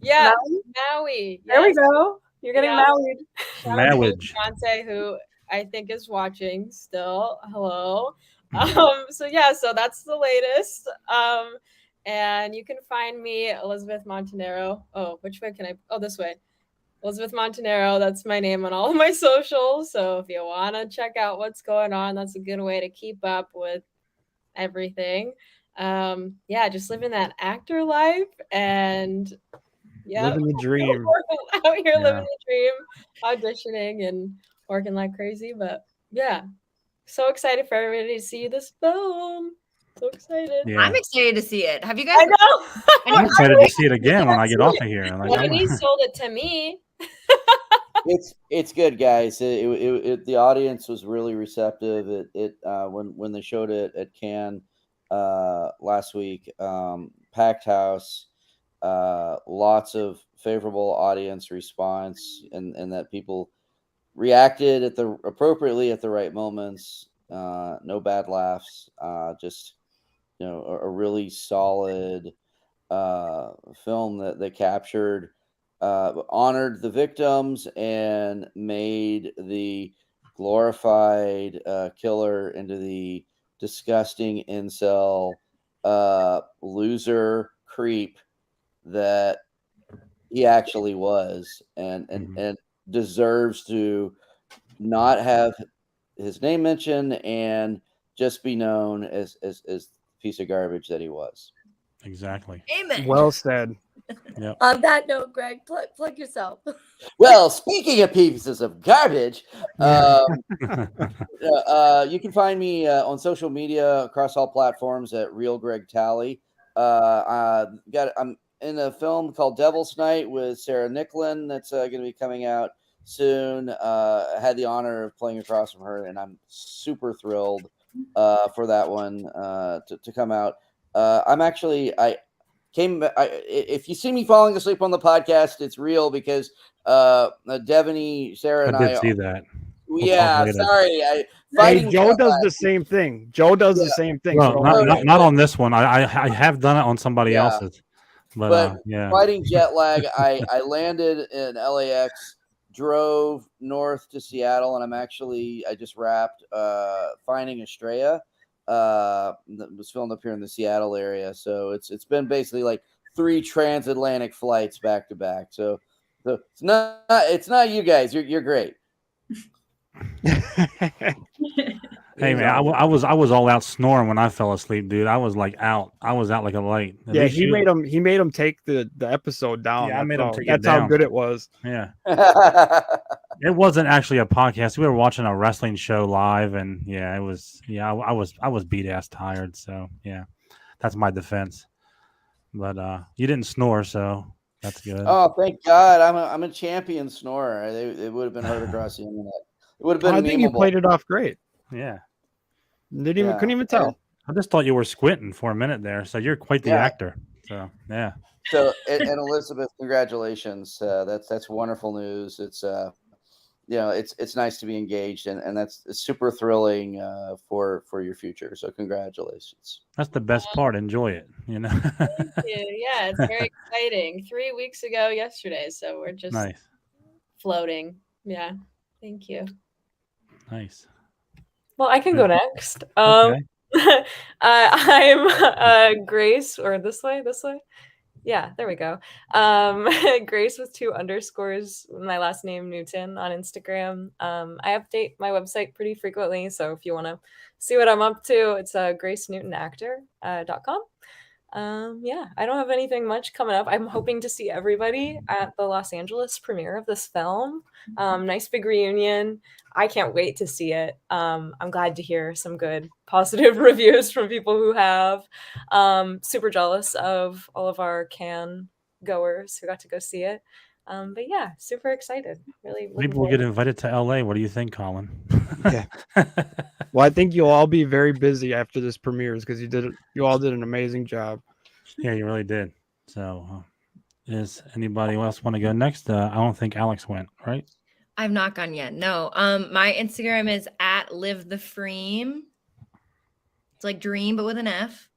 yeah, Maui? Maui. There we Yes. go. You're getting Yeah. married. Shout out to Marriage. Beyonce, who I think is watching still. Hello. So that's the latest. And you can find me, Elisabeth Montanaro. Oh, which way can I? Oh, this way. Elisabeth Montanaro. That's my name on all of my socials. So if you want to check out what's going on, that's a good way to keep up with everything. Just living that actor life and Living the dream. out here living the dream, auditioning and working like crazy. But yeah, so excited for everybody to see this film. So excited. Yeah. I'm excited to see it. Have you guys? I know. I'm excited to see it again when I get off of here. Like, He sold it to me. It's good, guys. The audience was really receptive. When they showed it at Cannes last week, packed house, lots of favorable audience response, and that people reacted appropriately at the right moments. No bad laughs. Just a really solid film that captured. Honored the victims and made the glorified killer into the disgusting incel loser creep that he actually was, and deserves to not have his name mentioned and just be known as the piece of garbage that he was. Exactly. Amen. Well said. Yep. On that note, Greg, plug yourself. Well, speaking of pieces of garbage, you can find me on social media across all platforms at Real Greg Talley. I'm in a film called Devil's Night with Sarah Nicklin that's going to be coming out soon. I had the honor of playing across from her, and I'm super thrilled for that one to come out. If you see me falling asleep on the podcast, it's real because Devanny, Sarah, and I did see that. Yeah, sorry. Joe does the same thing. Joe does the same thing. Well, not on this one. I have done it on somebody else's. But fighting jet lag, I landed in LAX, drove north to Seattle, and I just wrapped Finding Estrella. That was filmed up here in the Seattle area, so it's been basically like 3 transatlantic flights back to back. So it's not you guys. You're great. Hey man, I was all out snoring when I fell asleep, dude. I was out. I was out like a light. Yeah, he made him take the episode down. Yeah, I made him take it That's down. how good it was. Yeah. It wasn't actually a podcast. We were watching a wrestling show live, and it was. Yeah, I was beat ass tired. So yeah, that's my defense. But you didn't snore, so that's good. Oh, thank God! I'm a champion snorer. It would have been heard across the internet. It would have been. I think you played it off great. Yeah. Couldn't even tell. I just thought you were squinting for a minute there. So you're quite the actor. So yeah. So and Elisabeth, congratulations. That's wonderful news. It's it's nice to be engaged, and that's super thrilling for your future. So congratulations. That's the best part. Enjoy it. Thank you. Yeah, it's very exciting. 3 weeks ago yesterday, so we're just floating. Yeah. Thank you. Nice. Well, I can go next. Okay. I'm Grace, or this way. Yeah, there we go. Grace with 2 underscores, my last name Newton on Instagram. I update my website pretty frequently, so if you want to see what I'm up to, it's gracenewtonactor.com. Yeah, I don't have anything much coming up. I'm hoping to see everybody at the Los Angeles premiere of this film. Nice big reunion. I can't wait to see it. I'm glad to hear some good positive reviews from people who have. Super jealous of all of our Cannes goers who got to go see it. But yeah, super excited. Really. Maybe we'll get invited to LA. What do you think, Colin? Yeah. Well, I think you'll all be very busy after this premieres because you all did an amazing job. Yeah, you really did. So, does anybody else want to go next? I don't think Alex went, right? I've not gone yet. No. My Instagram is @livethefream. It's like dream, but with an F.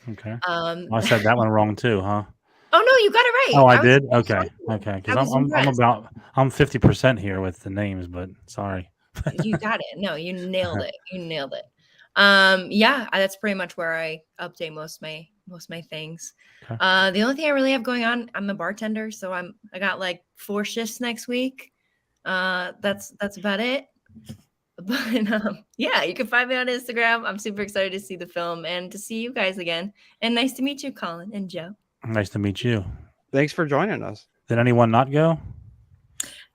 Okay. I said that one wrong too, huh? Oh no, you got it right. Oh, I did. Okay. Because I'm 50% here with the names, but sorry. You got it. No, you nailed it. You nailed it. Yeah, that's pretty much where I update most of my things. Okay. The only thing I really have going on, I'm a bartender, so I got like 4 shifts next week. That's about it. But yeah, you can find me on Instagram. I'm super excited to see the film and to see you guys again. And nice to meet you, Colin and Joe. Nice to meet you. Thanks for joining us. Did anyone not go?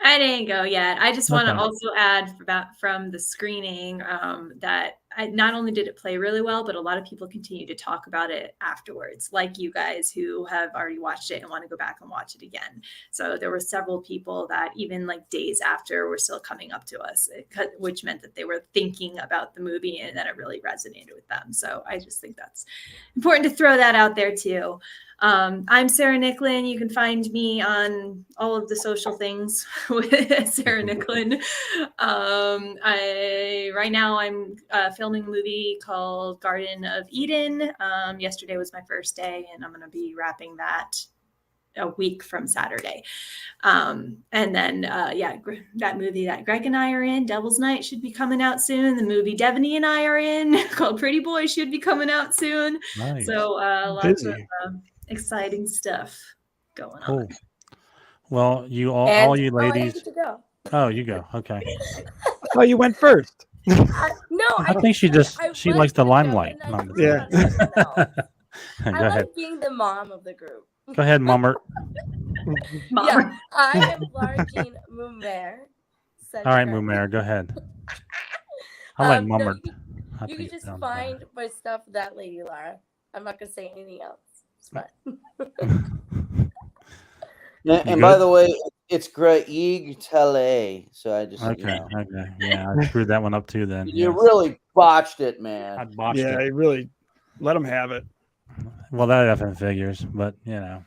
I didn't go yet. I just want to also add from the screening that not only did it play really well, but a lot of people continue to talk about it afterwards, like you guys who have already watched it and want to go back and watch it again. So there were several people that even like days after were still coming up to us, which meant that they were thinking about the movie and that it really resonated with them. So I just think that's important to throw that out there too. I'm Sarah Nicklin. You can find me on all of the social things with Sarah Nicklin. Right now I'm filming a movie called Garden of Eden. Yesterday was my first day, and I'm going to be wrapping that a week from Saturday. And then, that movie that Greg and I are in, Devil's Night, should be coming out soon. The movie Devanny and I are in called Pretty Boy should be coming out soon. Nice. So lots of exciting stuff going on. Well, you all you ladies. I get to go. Oh, you go. Okay. Oh, you went first. No, I think she likes the limelight. Yeah. Go I ahead. like being the mom of the group. Go ahead, Mummert. Yeah, I am Lara Jean Mummert. All right, Mummert, go ahead. I like Mummert. You can just find my stuff that Lady Lara. I'm not gonna say anything else. It's fine. And by the way, it's Greg Tele. So I just Okay. Yeah, I screwed that one up too. Then you really botched it, man. I botched it. Yeah, I really let them have it. Well, that effing figures, but you know.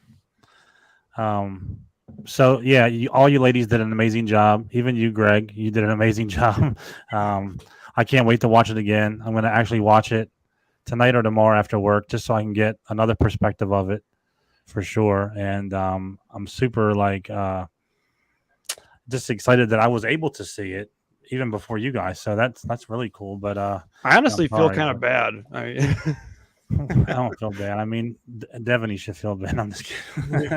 So yeah, all you ladies did an amazing job. Even you, Greg, you did an amazing job. I can't wait to watch it again. I'm going to actually watch it tonight or tomorrow after work, just so I can get another perspective of it for sure. And I'm super just excited that I was able to see it even before you guys. So that's really cool. But I honestly feel kind of bad. I mean, I don't feel bad. I mean, Devanny should feel bad. I'm just kidding.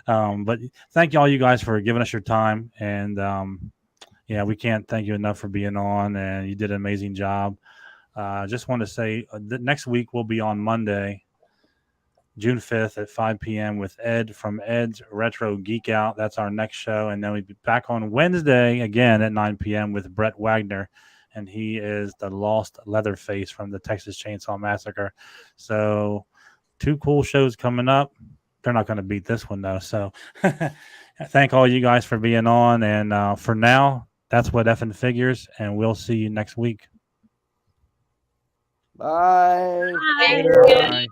But thank you all you guys for giving us your time. And yeah, we can't thank you enough for being on. And you did an amazing job. Just want to say that next week we'll be on Monday, June 5th at 5 p.m. with Ed from Ed's Retro Geek Out. That's our next show. And then we'll be back on Wednesday again at 9 p.m. with Brett Wagner. And he is the lost Leatherface from the Texas Chainsaw Massacre. So 2 cool shows coming up. They're not going to beat this one, though. So thank all you guys for being on. And for now, that's what effing figures. And we'll see you next week. Bye. Thank Bye. you.